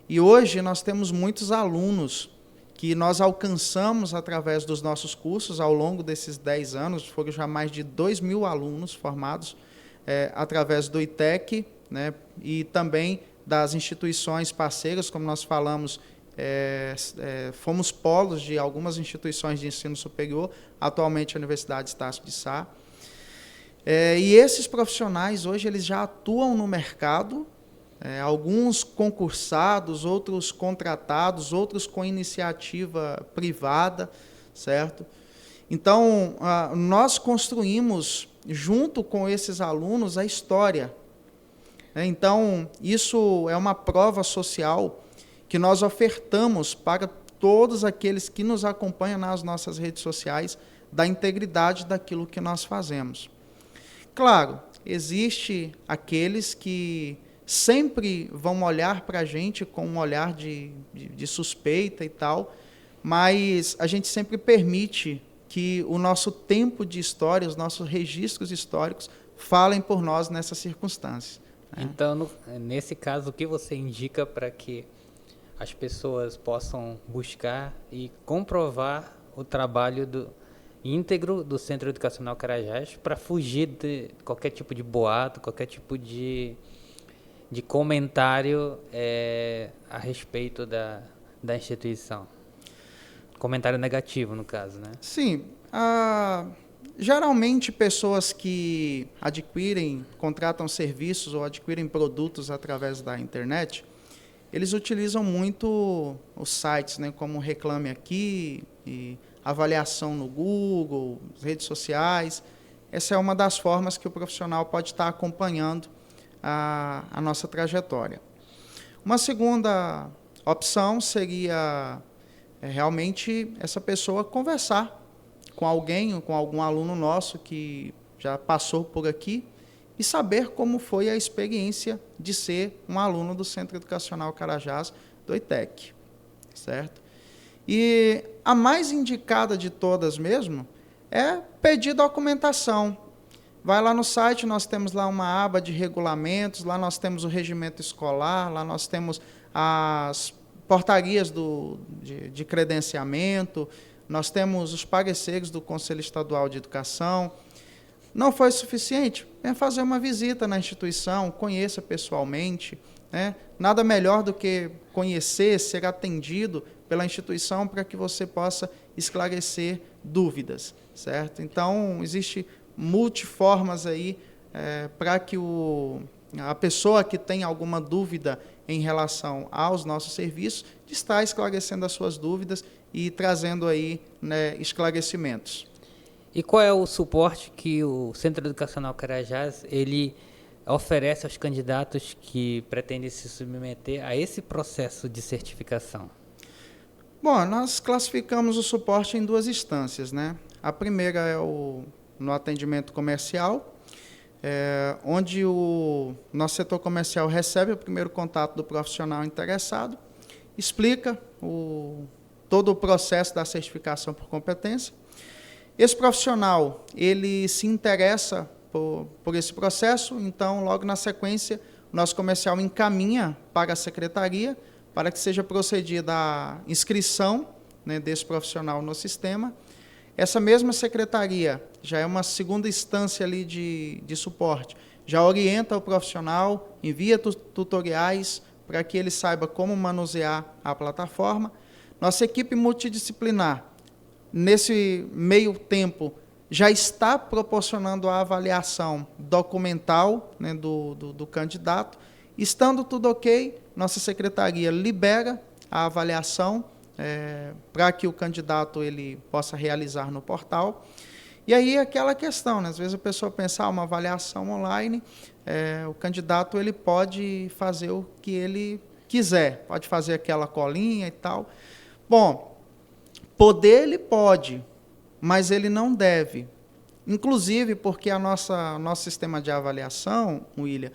E hoje nós temos muitos alunos que nós alcançamos através dos nossos cursos ao longo desses 10 anos, foram já mais de 2.000 alunos formados através do ITEC, né, e também das instituições parceiras, como nós falamos, fomos polos de algumas instituições de ensino superior, atualmente a Universidade Estácio de Sá. E esses profissionais hoje eles já atuam no mercado, alguns concursados, outros contratados, outros com iniciativa privada, certo? Então, nós construímos, junto com esses alunos, a história. Então, isso é uma prova social que nós ofertamos para todos aqueles que nos acompanham nas nossas redes sociais, da integridade daquilo que nós fazemos. Claro, existe aqueles que sempre vão olhar para a gente com um olhar de suspeita e tal, mas a gente sempre permite que o nosso tempo de história, os nossos registros históricos, falem por nós nessas circunstâncias. Então, nesse caso, o que você indica para que as pessoas possam buscar e comprovar o trabalho íntegro do Centro Educacional Carajás para fugir de qualquer tipo de boato, qualquer tipo de comentário a respeito da instituição? Comentário negativo, no caso, né? Sim. Geralmente, pessoas que contratam serviços ou adquirem produtos através da internet, eles utilizam muito os sites, né, como Reclame Aqui, e avaliação no Google, redes sociais. Essa é uma das formas que o profissional pode estar acompanhando a nossa trajetória. Uma segunda opção seria realmente essa pessoa conversar com alguém, com algum aluno nosso que já passou por aqui e saber como foi a experiência de ser um aluno do Centro Educacional Carajás, do ITEC, certo? E a mais indicada de todas mesmo é pedir documentação. Vai lá no site, nós temos lá uma aba de regulamentos, lá nós temos o regimento escolar, lá nós temos as portarias de credenciamento, nós temos os pareceres do Conselho Estadual de Educação. Não foi suficiente? Venha fazer uma visita na instituição, conheça pessoalmente, né? Nada melhor do que conhecer, ser atendido pela instituição para que você possa esclarecer dúvidas, certo? Então, existe multiformas aí para que a pessoa que tem alguma dúvida em relação aos nossos serviços está esclarecendo as suas dúvidas e trazendo aí, né, esclarecimentos. E qual é o suporte que o Centro Educacional Carajás ele oferece aos candidatos que pretendem se submeter a esse processo de certificação? Bom, nós classificamos o suporte em duas instâncias, né? A primeira é no atendimento comercial, onde o nosso setor comercial recebe o primeiro contato do profissional interessado, explica todo o processo da certificação por competência. Esse profissional, ele se interessa por esse processo, então, logo na sequência, o nosso comercial encaminha para a secretaria para que seja procedida a inscrição, né, desse profissional no sistema. Essa mesma secretaria já é uma segunda instância ali de suporte, já orienta o profissional, envia tutoriais para que ele saiba como manusear a plataforma. Nossa equipe multidisciplinar, nesse meio tempo, já está proporcionando a avaliação documental, né, do candidato. Estando tudo ok, nossa secretaria libera a avaliação para que o candidato ele possa realizar no portal. E aí aquela questão, né, às vezes a pessoa pensa, uma avaliação online, o candidato ele pode fazer o que ele quiser, pode fazer aquela colinha e tal. Bom, poder ele pode, mas ele não deve. Inclusive porque nosso sistema de avaliação, William,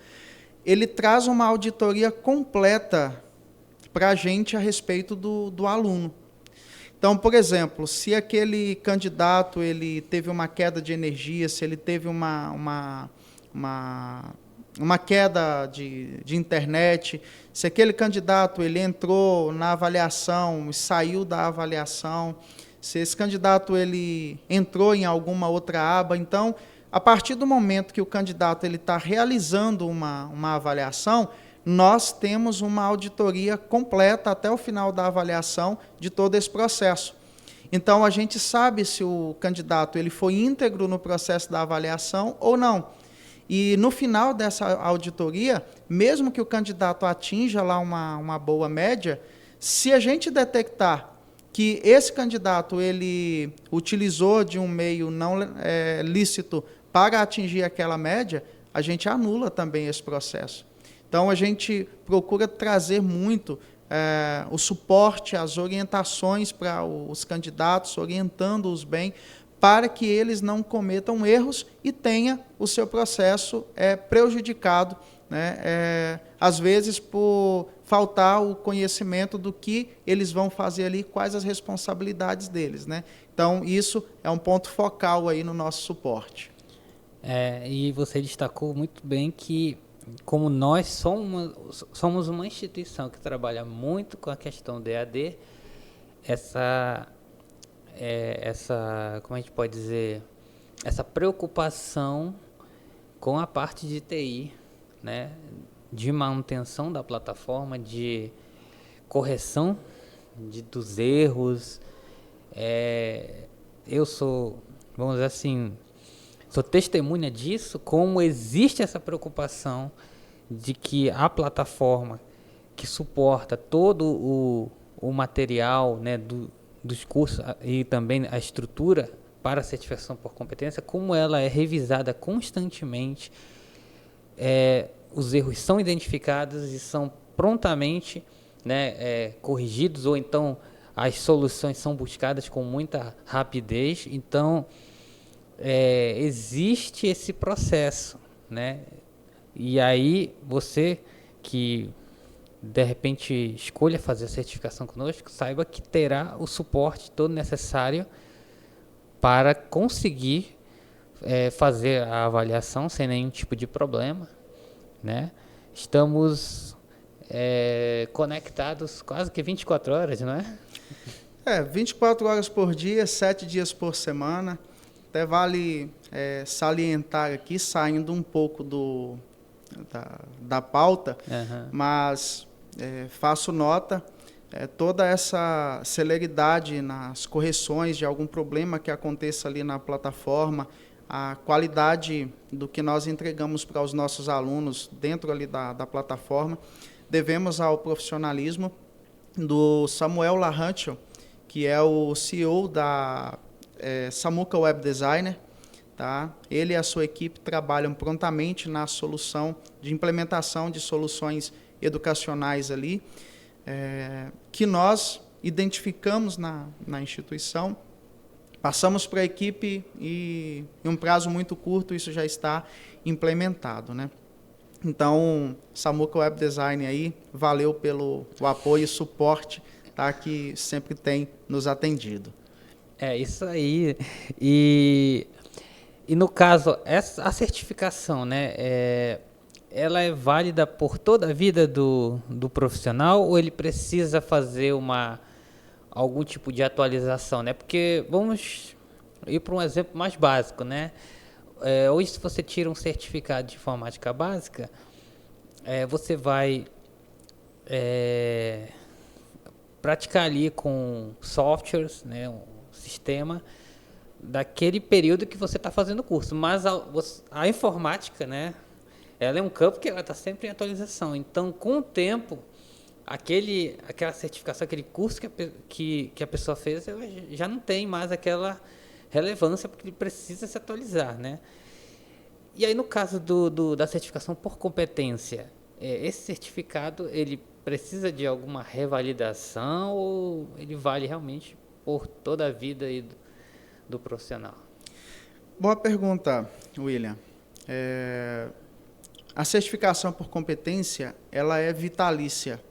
ele traz uma auditoria completa para a gente a respeito do aluno. Então, por exemplo, se aquele candidato ele teve uma queda de energia, se ele teve uma queda de internet, se aquele candidato ele entrou na avaliação e saiu da avaliação, se esse candidato ele entrou em alguma outra aba, então, a partir do momento que o candidato ele está realizando uma avaliação, nós temos uma auditoria completa até o final da avaliação de todo esse processo. Então, a gente sabe se o candidato ele foi íntegro no processo da avaliação ou não. E, no final dessa auditoria, mesmo que o candidato atinja lá uma boa média, se a gente detectar que esse candidato ele utilizou de um meio não lícito para atingir aquela média, a gente anula também esse processo. Então, a gente procura trazer muito o suporte, as orientações para os candidatos, orientando-os bem, para que eles não cometam erros e tenha o seu processo prejudicado, né, às vezes por faltar o conhecimento do que eles vão fazer ali, quais as responsabilidades deles, né? Então, isso é um ponto focal aí no nosso suporte. E você destacou muito bem que, como nós somos uma instituição que trabalha muito com a questão do EAD, como a gente pode dizer, essa preocupação com a parte de TI, né, de manutenção da plataforma, de correção dos erros. Eu sou, vamos dizer assim, sou testemunha disso, como existe essa preocupação de que a plataforma que suporta todo o material, né, dos cursos e também a estrutura para a certificação por competência, como ela é revisada constantemente, os erros são identificados e são prontamente, né, corrigidos, ou então as soluções são buscadas com muita rapidez. Então, existe esse processo, né? E aí, você que de repente escolha fazer a certificação conosco, saiba que terá o suporte todo necessário para conseguir fazer a avaliação sem nenhum tipo de problema, né? Estamos conectados quase que 24 horas, não é? 24 horas por dia, 7 dias por semana. Até vale salientar aqui, saindo um pouco da pauta, mas faço nota, toda essa celeridade nas correções de algum problema que aconteça ali na plataforma, a qualidade do que nós entregamos para os nossos alunos dentro ali da plataforma, devemos ao profissionalismo do Samuel Larrancho, que é o CEO da Samuca Web Designer. tá? Ele e a sua equipe trabalham prontamente na solução de implementação de soluções educacionais ali, que nós identificamos na instituição, passamos para a equipe e em um prazo muito curto isso já está implementado, né? Então, Samuca Web Design aí, valeu pelo apoio e suporte, tá, que sempre tem nos atendido. É isso aí. E no caso, a certificação, né, ela é válida por toda a vida do profissional ou ele precisa fazer algum tipo de atualização, né? Porque vamos ir para um exemplo mais básico, né? Hoje, se você tira um certificado de informática básica, você vai praticar ali com softwares, né, um sistema daquele período que você está fazendo o curso. Mas a informática, né, ela é um campo que ela está sempre em atualização. Então, com o tempo, aquela certificação, aquele curso que a pessoa fez, já não tem mais aquela relevância, porque ele precisa se atualizar, né? E aí, no caso da certificação por competência, esse certificado, ele precisa de alguma revalidação ou ele vale realmente por toda a vida aí do profissional? Boa pergunta, William. A certificação por competência, ela é vitalícia.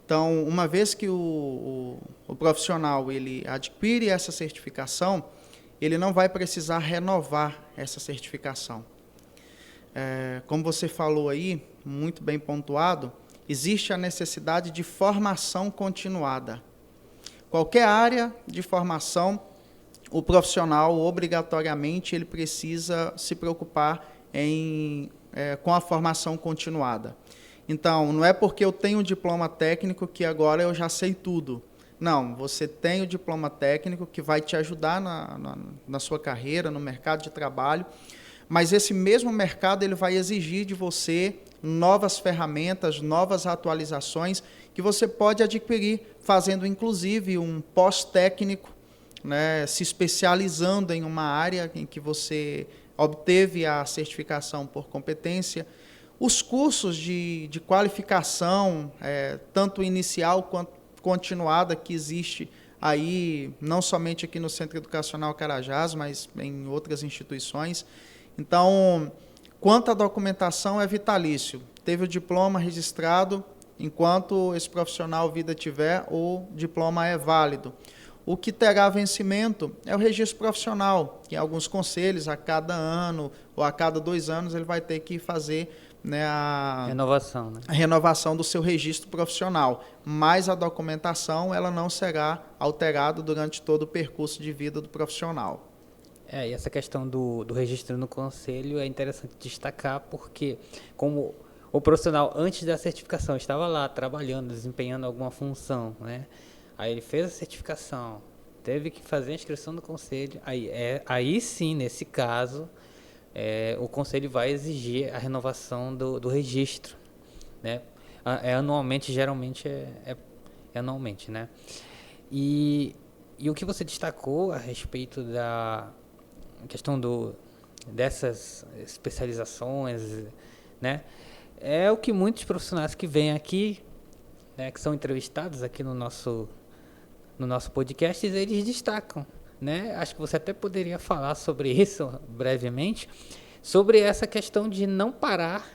Então, uma vez que o profissional ele adquire essa certificação, ele não vai precisar renovar essa certificação. Como você falou aí, muito bem pontuado, existe a necessidade de formação continuada. Qualquer área de formação, o profissional, obrigatoriamente, ele precisa se preocupar com a formação continuada. Então, não é porque eu tenho um diploma técnico que agora eu já sei tudo. Não, você tem o diploma técnico que vai te ajudar na sua carreira, no mercado de trabalho, mas esse mesmo mercado ele vai exigir de você novas ferramentas, novas atualizações que você pode adquirir, fazendo inclusive um pós-técnico, né, se especializando em uma área em que você obteve a certificação por competência. Os cursos de qualificação, tanto inicial quanto continuada, que existe aí, não somente aqui no Centro Educacional Carajás, mas em outras instituições. Então, quanto à documentação, é vitalício. Teve o diploma registrado, enquanto esse profissional vida tiver, o diploma é válido. O que terá vencimento é o registro profissional, que em alguns conselhos, a cada ano ou a cada 2 anos, ele vai ter que fazer, né, a renovação do seu registro profissional. Mas a documentação ela não será alterada durante todo o percurso de vida do profissional. E essa questão do registro no conselho é interessante destacar, porque como o profissional, antes da certificação, estava lá trabalhando, desempenhando alguma função, né? Aí ele fez a certificação, teve que fazer a inscrição no conselho, aí sim, nesse caso, o conselho vai exigir a renovação do registro, né? Anualmente, geralmente é anualmente, né? E o que você destacou a respeito da questão dessas especializações, né? É o que muitos profissionais que vêm aqui, né, que são entrevistados aqui no nosso podcast, eles destacam, né? Acho que você até poderia falar sobre isso brevemente, sobre essa questão de não parar,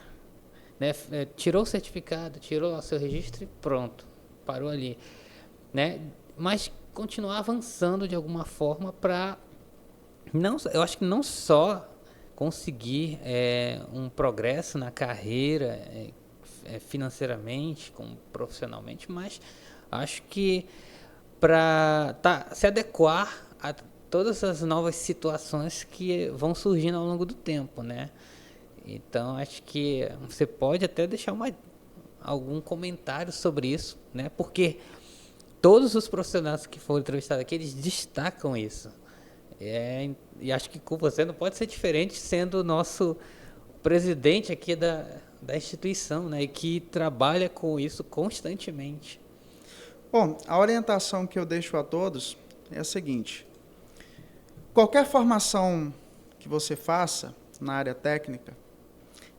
né? Tirou o certificado, tirou o seu registro e pronto, parou ali, né? Mas continuar avançando de alguma forma para eu acho que não só conseguir um progresso na carreira, financeiramente, como profissionalmente, mas acho que para se adequar a todas as novas situações que vão surgindo ao longo do tempo, né? Então, acho que você pode até deixar algum comentário sobre isso, né? Porque todos os profissionais que foram entrevistados aqui, eles destacam isso. E acho que com você não pode ser diferente, sendo o nosso presidente aqui da instituição, né? E que trabalha com isso constantemente. Bom, a orientação que eu deixo a todos é a seguinte: qualquer formação que você faça na área técnica,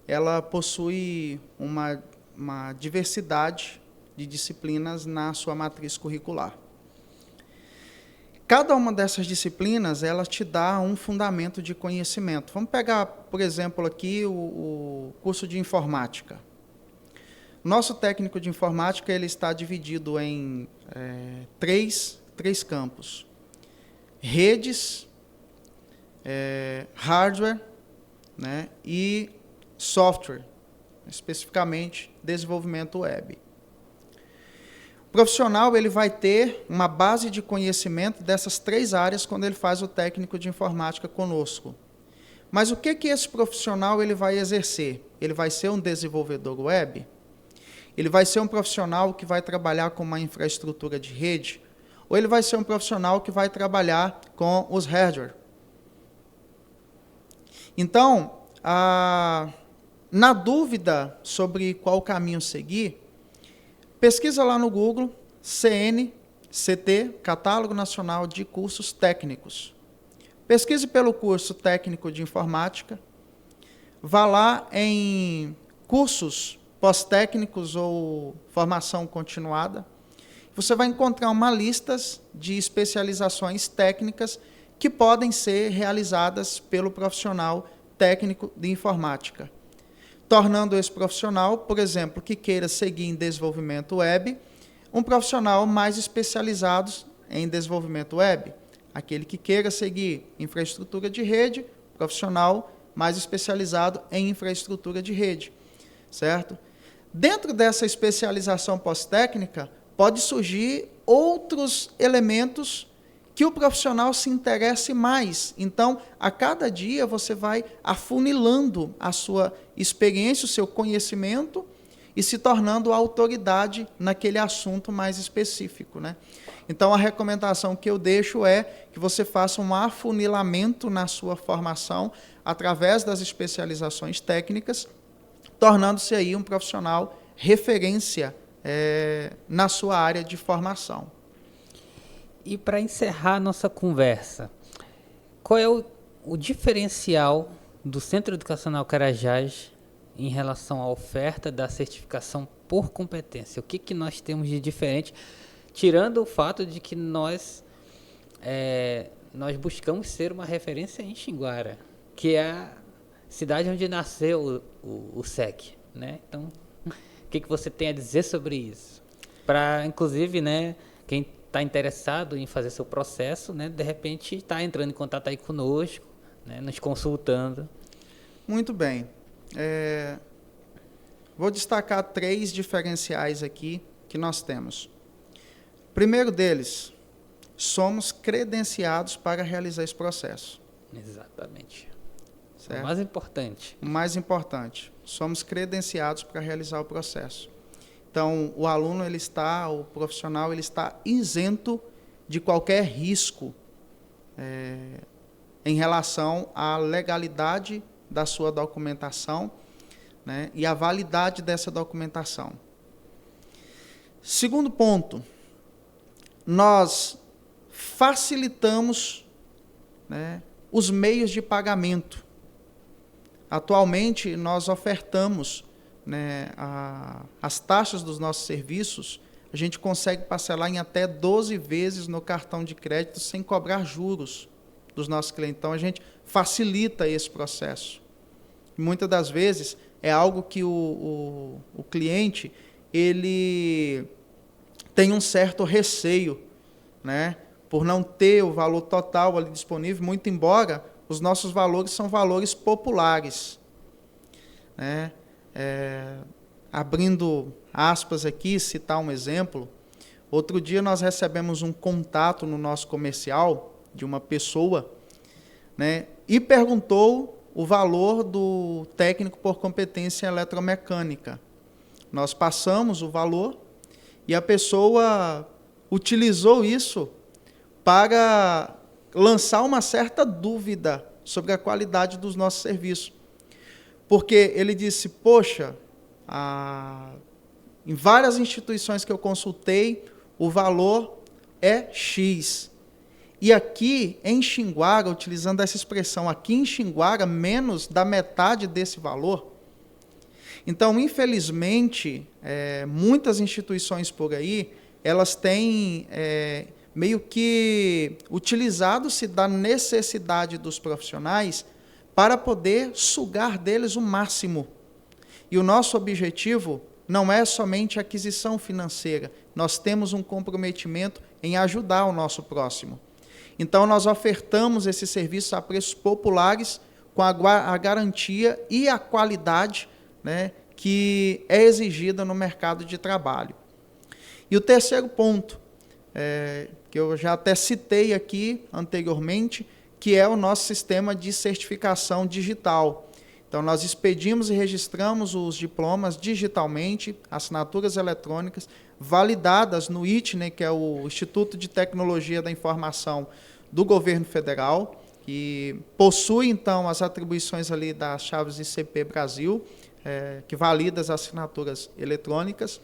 ela possui uma diversidade de disciplinas na sua matriz curricular. Cada uma dessas disciplinas, ela te dá um fundamento de conhecimento. Vamos pegar, por exemplo, aqui o curso de informática. Nosso técnico de informática ele está dividido em três campos. Redes, hardware, né, e software, especificamente desenvolvimento web. O profissional ele vai ter uma base de conhecimento dessas 3 áreas quando ele faz o técnico de informática conosco. Mas o que esse profissional ele vai exercer? Ele vai ser um desenvolvedor web? Ele vai ser um profissional que vai trabalhar com uma infraestrutura de rede? Ou ele vai ser um profissional que vai trabalhar com os hardware? Então, na dúvida sobre qual caminho seguir, pesquisa lá no Google, CNCT, Catálogo Nacional de Cursos Técnicos. Pesquise pelo curso técnico de informática, vá lá em cursos pós-técnicos ou formação continuada, você vai encontrar uma lista de especializações técnicas que podem ser realizadas pelo profissional técnico de informática, tornando esse profissional, por exemplo, que queira seguir em desenvolvimento web, um profissional mais especializado em desenvolvimento web. Aquele que queira seguir infraestrutura de rede, profissional mais especializado em infraestrutura de rede, certo? Dentro dessa especialização pós-técnica, pode surgir outros elementos que o profissional se interesse mais. Então, a cada dia você vai afunilando a sua experiência, o seu conhecimento e se tornando autoridade naquele assunto mais específico, né? Então, a recomendação que eu deixo é que você faça um afunilamento na sua formação através das especializações técnicas, tornando-se aí um profissional referência na sua área de formação. E para encerrar nossa conversa, qual é o diferencial do Centro Educacional Carajás em relação à oferta da certificação por competência? O que nós temos de diferente, tirando o fato de que nós buscamos ser uma referência em Xinguara, que é a cidade onde nasceu o SEC, né? Então, o que você tem a dizer sobre isso? Para, inclusive, né, quem está interessado em fazer seu processo, né, de repente está entrando em contato aí conosco, né, nos consultando. Muito bem. Vou destacar 3 diferenciais aqui que nós temos. Primeiro deles, somos credenciados para realizar esse processo. Exatamente. Certo? O mais importante. O mais importante, somos credenciados para realizar o processo. Então, o profissional, ele está isento de qualquer risco em relação à legalidade da sua documentação, né, e a validade dessa documentação. Segundo ponto, nós facilitamos, né, os meios de pagamento. Atualmente, nós ofertamos, né, as taxas dos nossos serviços, a gente consegue parcelar em até 12 vezes no cartão de crédito sem cobrar juros dos nossos clientes. Então, a gente facilita esse processo. Muitas das vezes, é algo que o cliente ele tem um certo receio, né, por não ter o valor total ali disponível, muito embora os nossos valores são valores populares, né? Abrindo aspas aqui, citar um exemplo, outro dia nós recebemos um contato no nosso comercial de uma pessoa, né, e perguntou o valor do técnico por competência eletromecânica. Nós passamos o valor e a pessoa utilizou isso para lançar uma certa dúvida sobre a qualidade dos nossos serviços. Porque ele disse, poxa, em várias instituições que eu consultei, o valor é X. E aqui em Xinguara, utilizando essa expressão, aqui em Xinguara, menos da metade desse valor. Então, infelizmente, muitas instituições por aí, elas têm meio que utilizado-se da necessidade dos profissionais para poder sugar deles o máximo. E o nosso objetivo não é somente a aquisição financeira, nós temos um comprometimento em ajudar o nosso próximo. Então, nós ofertamos esse serviço a preços populares, com a garantia e a qualidade, né, que é exigida no mercado de trabalho. E o terceiro ponto, que eu já até citei aqui anteriormente, que é o nosso sistema de certificação digital. Então, nós expedimos e registramos os diplomas digitalmente, assinaturas eletrônicas, validadas no ITNE, que é o Instituto de Tecnologia da Informação do Governo Federal, que possui, então, as atribuições ali das chaves ICP Brasil, que valida as assinaturas eletrônicas.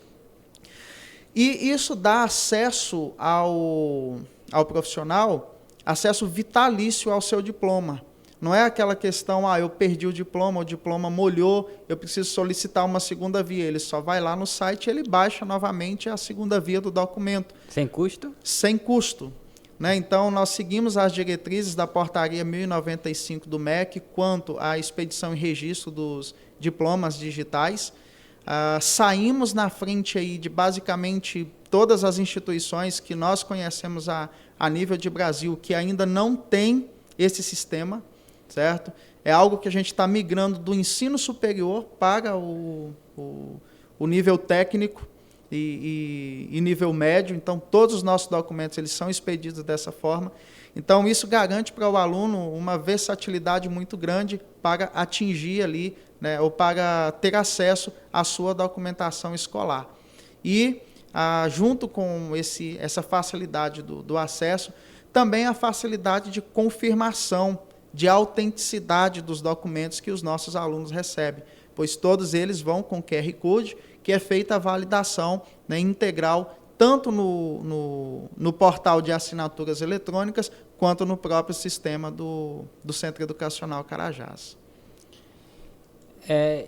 E isso dá acesso ao profissional, acesso vitalício ao seu diploma. Não é aquela questão, eu perdi o diploma molhou, eu preciso solicitar uma segunda via. Ele só vai lá no site e ele baixa novamente a segunda via do documento. Sem custo? Sem custo. Né? Então, nós seguimos as diretrizes da portaria 1095 do MEC quanto à expedição e registro dos diplomas digitais. Saímos na frente aí de basicamente todas as instituições que nós conhecemos a nível de Brasil que ainda não tem esse sistema, certo? É algo que a gente está migrando do ensino superior para o nível técnico e nível médio. Então, todos os nossos documentos eles são expedidos dessa forma. Então, isso garante para o aluno uma versatilidade muito grande para atingir ali, né, ou para ter acesso à sua documentação escolar. E, junto com essa facilidade do acesso, também a facilidade de confirmação, de autenticidade dos documentos que os nossos alunos recebem, pois todos eles vão com QR Code, que é feita a validação, né, integral, tanto no portal de assinaturas eletrônicas, quanto no próprio sistema do Centro Educacional Carajás.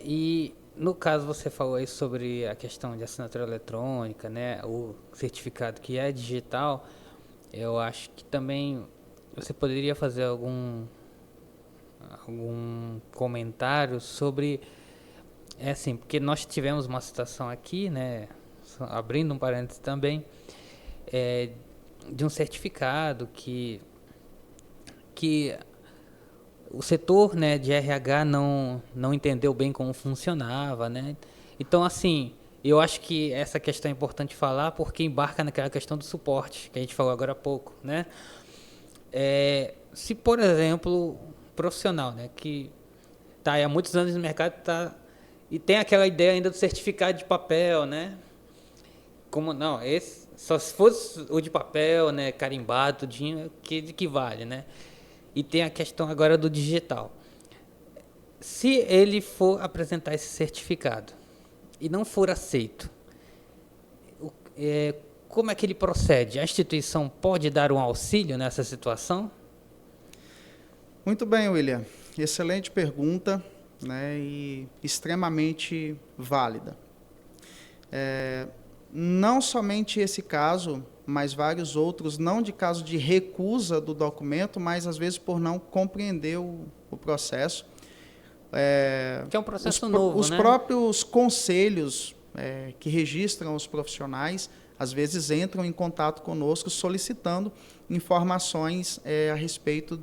E no caso você falou aí sobre a questão de assinatura eletrônica, né, o certificado que é digital, eu acho que também você poderia fazer algum comentário sobre, assim, porque nós tivemos uma situação aqui, né, abrindo um parênteses também, de um certificado que o setor, né, de RH não entendeu bem como funcionava, né? Então, assim, eu acho que essa questão é importante falar porque embarca naquela questão do suporte, que a gente falou agora há pouco, né? Se, por exemplo, profissional, né, que está há muitos anos no mercado e tem aquela ideia ainda do certificado de papel, né? Como não, esse só se fosse o de papel, né, carimbado, tudinho, que vale, né? E tem a questão agora do digital. Se ele for apresentar esse certificado e não for aceito, como é que ele procede? A instituição pode dar um auxílio nessa situação? Muito bem, William. Excelente pergunta, né, e extremamente válida. Não somente esse caso, mas vários outros, não de caso de recusa do documento, mas às vezes por não compreender o processo. Que é um processo novo, os né? próprios conselhos que registram os profissionais, às vezes entram em contato conosco solicitando informações a respeito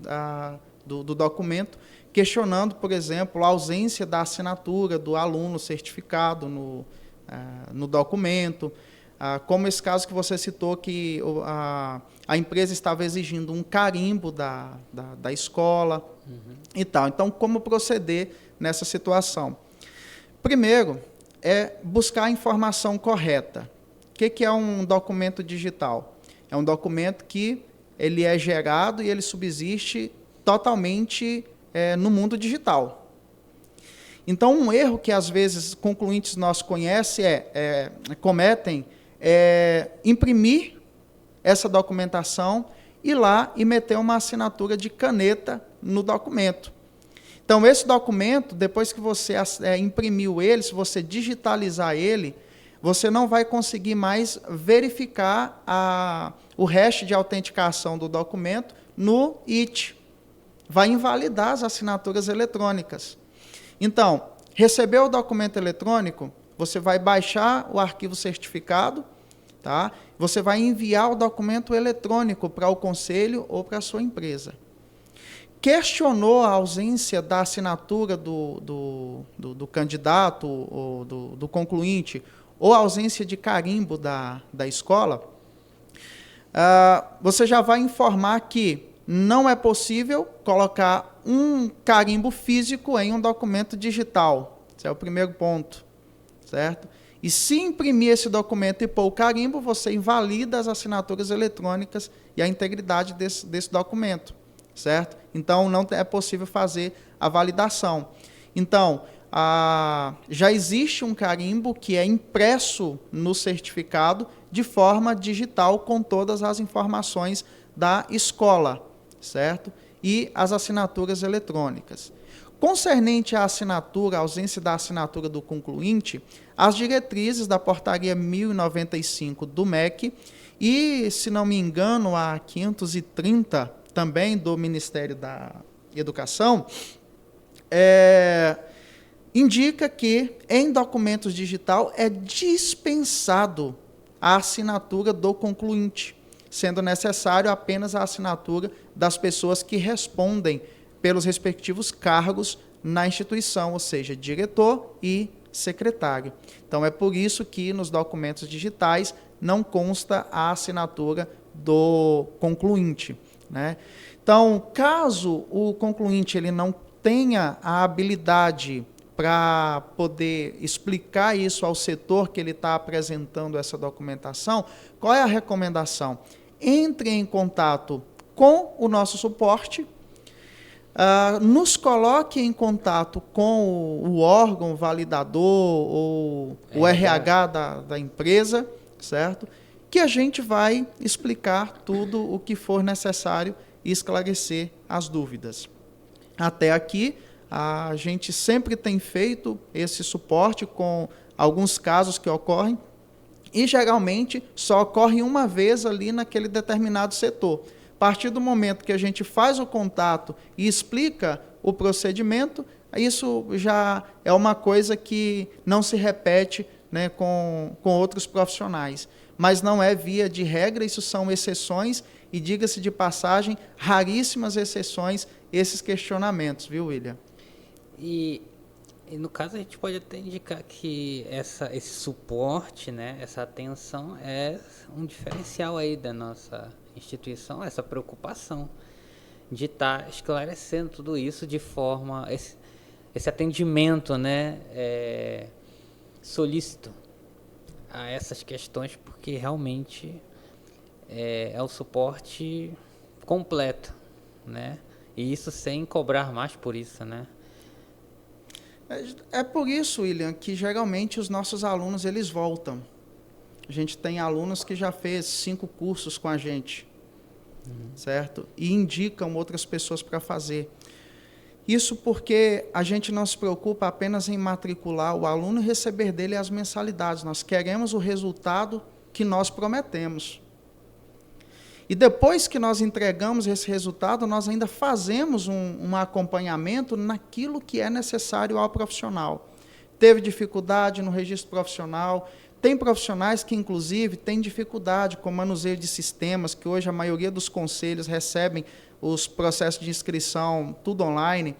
do documento, questionando, por exemplo, a ausência da assinatura do aluno certificado no documento, como esse caso que você citou, que a empresa estava exigindo um carimbo da escola, e tal. Então, como proceder nessa situação? Primeiro, buscar a informação correta. O que é um documento digital? É um documento que ele é gerado e ele subsiste totalmente no mundo digital. Então, um erro que às vezes concluintes nossos cometem é imprimir essa documentação ir lá e meter uma assinatura de caneta no documento. Então, esse documento, depois que você imprimiu ele, se você digitalizar ele, você não vai conseguir mais verificar o hash de autenticação do documento no IT. Vai invalidar as assinaturas eletrônicas. Então, recebeu o documento eletrônico, você vai baixar o arquivo certificado, tá? Você vai enviar o documento eletrônico para o conselho ou para a sua empresa. Questionou a ausência da assinatura do candidato ou do concluinte, ou a ausência de carimbo da escola, você já vai informar que não é possível colocar um carimbo físico em um documento digital. Esse é o primeiro ponto, certo? E se imprimir esse documento e pôr o carimbo, você invalida as assinaturas eletrônicas e a integridade desse documento, certo? Então, não é possível fazer a validação. Então, já existe um carimbo que é impresso no certificado de forma digital com todas as informações da escola, certo? E as assinaturas eletrônicas. Concernente à assinatura, à ausência da assinatura do concluinte, as diretrizes da portaria 1095 do MEC e, se não me engano, a 530 também do Ministério da Educação, indica que em documentos digital é dispensado a assinatura do concluinte, sendo necessário apenas a assinatura das pessoas que respondem pelos respectivos cargos na instituição, ou seja, diretor e secretário. Então, é por isso que nos documentos digitais não consta a assinatura do concluinte, né? Então, caso o concluinte ele não tenha a habilidade para poder explicar isso ao setor que ele está apresentando essa documentação, qual é a recomendação? Entre em contato com o nosso suporte, nos coloque em contato com o órgão validador ou o RH da empresa, certo? Que a gente vai explicar tudo o que for necessário e esclarecer as dúvidas. Até aqui, a gente sempre tem feito esse suporte com alguns casos que ocorrem e, geralmente, só ocorre uma vez ali naquele determinado setor. A partir do momento que a gente faz o contato e explica o procedimento, isso já é uma coisa que não se repete, né, com outros profissionais. Mas não é via de regra, isso são exceções e, diga-se de passagem, raríssimas exceções esses questionamentos, viu, William? E no caso a gente pode até indicar que esse suporte, né, essa atenção é um diferencial aí da nossa instituição, essa preocupação de estar esclarecendo tudo isso de forma, esse atendimento, né, solícito a essas questões, porque realmente é o suporte completo, né, e isso sem cobrar mais por isso, né. É por isso, William, que geralmente os nossos alunos eles voltam. A gente tem alunos que já fez 5 cursos com a gente, certo? E indicam outras pessoas para fazer. Isso porque a gente não se preocupa apenas em matricular o aluno e receber dele as mensalidades. Nós queremos o resultado que nós prometemos. E depois que nós entregamos esse resultado, nós ainda fazemos um acompanhamento naquilo que é necessário ao profissional. Teve dificuldade no registro profissional, tem profissionais que, inclusive, têm dificuldade com o manuseio de sistemas, que hoje a maioria dos conselhos recebem os processos de inscrição, tudo online,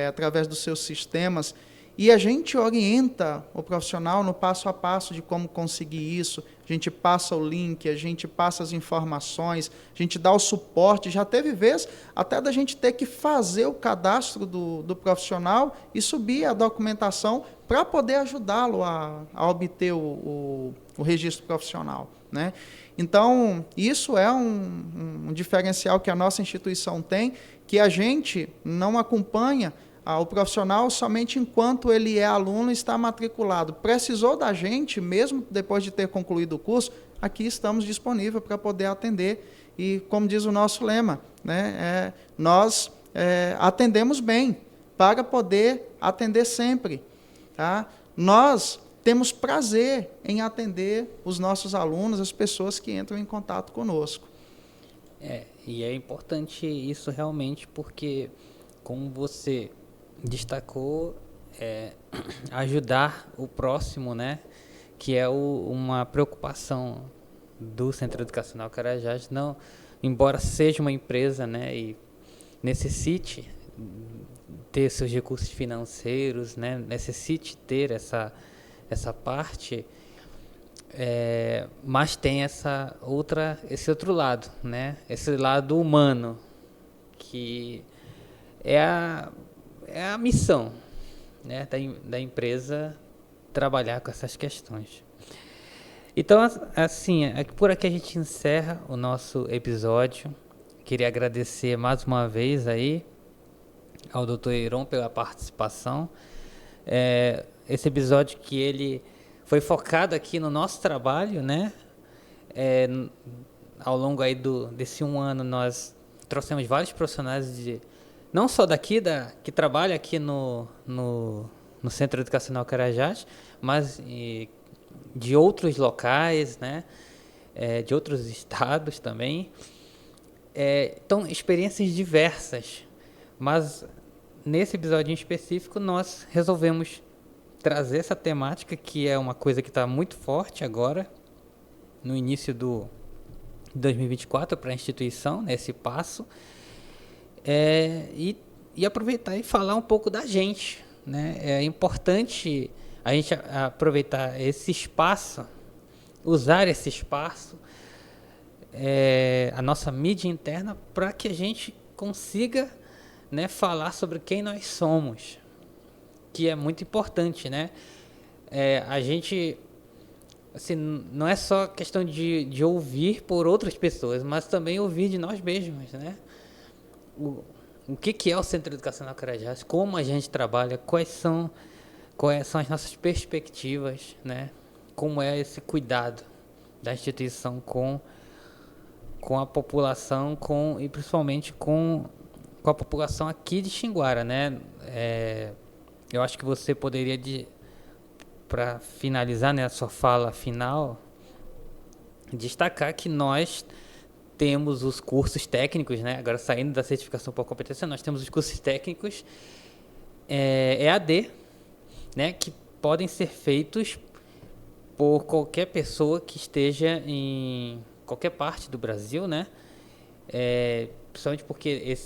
através dos seus sistemas, e a gente orienta o profissional no passo a passo de como conseguir isso, a gente passa o link, a gente passa as informações, a gente dá o suporte. Já teve vez até da gente ter que fazer o cadastro do profissional e subir a documentação para poder ajudá-lo a obter o registro profissional, né? Então, isso é um diferencial que a nossa instituição tem, que a gente não acompanha o profissional somente enquanto ele é aluno está matriculado. Precisou da gente, mesmo depois de ter concluído o curso, aqui estamos disponíveis para poder atender. E, como diz o nosso lema, né, nós atendemos bem, para poder atender sempre. Tá? Nós temos prazer em atender os nossos alunos, as pessoas que entram em contato conosco. E é importante isso realmente, porque, como você destacou, ajudar o próximo, né, que é uma preocupação do Centro Educacional Carajás, não, embora seja uma empresa, né, e necessite ter seus recursos financeiros, né, necessite ter essa parte, mas tem esse outro lado, né, esse lado humano, que é a missão, né, da empresa trabalhar com essas questões. Então, assim, por aqui a gente encerra o nosso episódio. Queria agradecer mais uma vez aí ao Dr. Iron pela participação. Esse episódio que ele foi focado aqui no nosso trabalho, né? Ao longo aí desse 1 ano, nós trouxemos vários profissionais não só daqui, que trabalham aqui no Centro Educacional Carajás, mas de outros locais, né? De outros estados também. Então, experiências diversas, mas nesse episódio em específico nós resolvemos trazer essa temática, que é uma coisa que está muito forte agora, no início do 2024 para a instituição, nesse passo, e aproveitar e falar um pouco da gente, né? É importante a gente aproveitar esse espaço, usar esse espaço, a nossa mídia interna, para que a gente consiga, né, falar sobre quem nós somos, que é muito importante, né? A gente, assim, não é só questão de ouvir por outras pessoas, mas também ouvir de nós mesmos, né? O que é o Centro Educacional Carajás, como a gente trabalha, quais são as nossas perspectivas, né? Como é esse cuidado da instituição com a população, e principalmente com a população aqui de Xinguara, né? Eu acho que você poderia, para finalizar, né, a sua fala final, destacar que nós temos os cursos técnicos, né? Agora, saindo da certificação por competência, nós temos os cursos técnicos EAD, né, que podem ser feitos por qualquer pessoa que esteja em qualquer parte do Brasil, né? Principalmente porque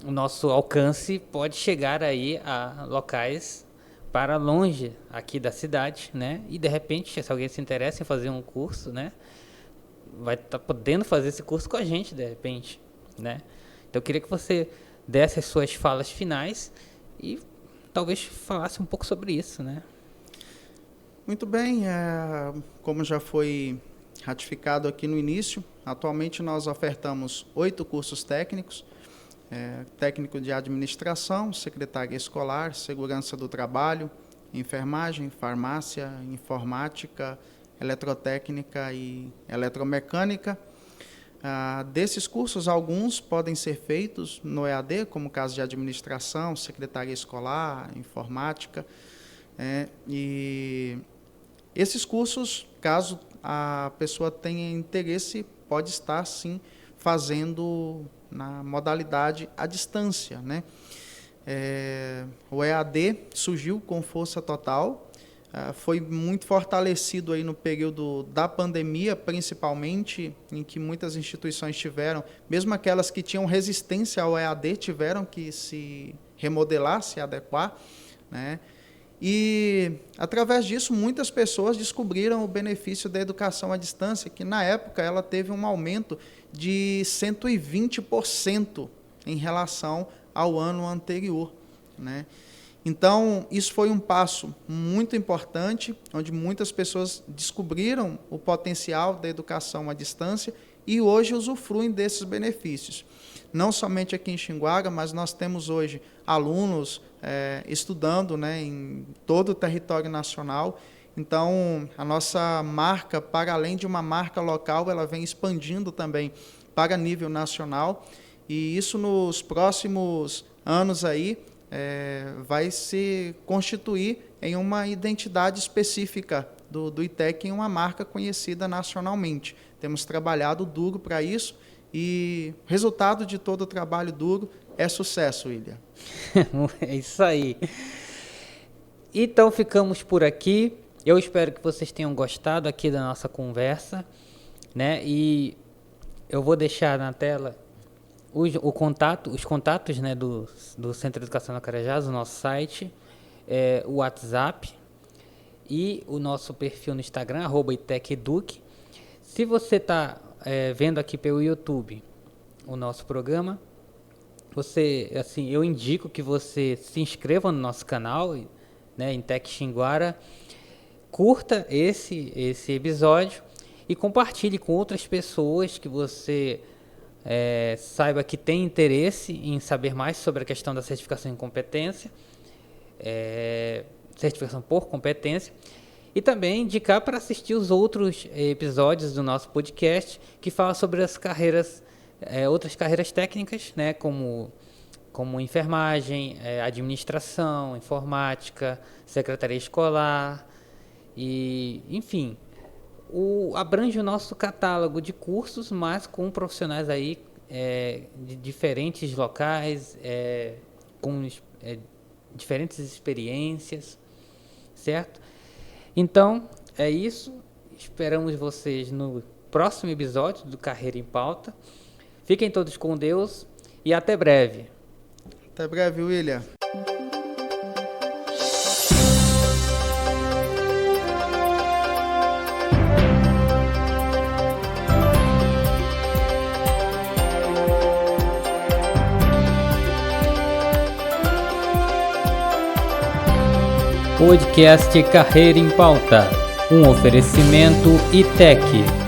o nosso alcance pode chegar aí a locais para longe aqui da cidade, né? E de repente, se alguém se interessa em fazer um curso, né, vai estar podendo fazer esse curso com a gente, de repente, né? Então eu queria que você desse as suas falas finais e talvez falasse um pouco sobre isso, né? Muito bem, como já foi ratificado aqui no início, atualmente nós ofertamos 8 cursos técnicos, técnico de administração, secretaria escolar, segurança do trabalho, enfermagem, farmácia, informática, eletrotécnica e eletromecânica. Desses cursos, alguns podem ser feitos no EAD, como o caso de administração, secretaria escolar, informática. E esses cursos, caso a pessoa tenha interesse, pode estar, sim, fazendo na modalidade à distância, né? O EAD surgiu com força total, foi muito fortalecido aí no período da pandemia, principalmente, em que muitas instituições tiveram, mesmo aquelas que tinham resistência ao EAD, tiveram que se remodelar, se adequar, né? E, através disso, muitas pessoas descobriram o benefício da educação à distância, que, na época, ela teve um aumento de 120% em relação ao ano anterior, né? Então, isso foi um passo muito importante, onde muitas pessoas descobriram o potencial da educação à distância e hoje usufruem desses benefícios. Não somente aqui em Xinguara, mas nós temos hoje alunos estudando, né, em todo o território nacional. Então, a nossa marca, para além de uma marca local, ela vem expandindo também para nível nacional, e isso nos próximos anos aí vai se constituir em uma identidade específica do ITEC, em uma marca conhecida nacionalmente. Temos trabalhado duro para isso, e o resultado de todo o trabalho duro é sucesso, William. É isso aí. Então ficamos por aqui. Eu espero que vocês tenham gostado aqui da nossa conversa, né? E eu vou deixar na tela os contatos, né, do Centro de Educação da Carajás, o nosso site, o WhatsApp e o nosso perfil no Instagram, @iteceduc. Se você está vendo aqui pelo YouTube o nosso programa, eu indico que você se inscreva no nosso canal, né, ITEC Xinguara, curta esse episódio e compartilhe com outras pessoas que você saiba que tem interesse em saber mais sobre a questão da certificação em competência, certificação por competência, e também indicar para assistir os outros episódios do nosso podcast que falam sobre as carreiras, outras carreiras técnicas, né, como enfermagem, administração, informática, secretaria escolar, e, enfim, abrange o nosso catálogo de cursos, mas com profissionais aí de diferentes locais, com diferentes experiências, certo? Então, é isso. Esperamos vocês no próximo episódio do Carreira em Pauta. Fiquem todos com Deus e até breve. Até breve, William. Podcast Carreira em Pauta, um oferecimento ITEC.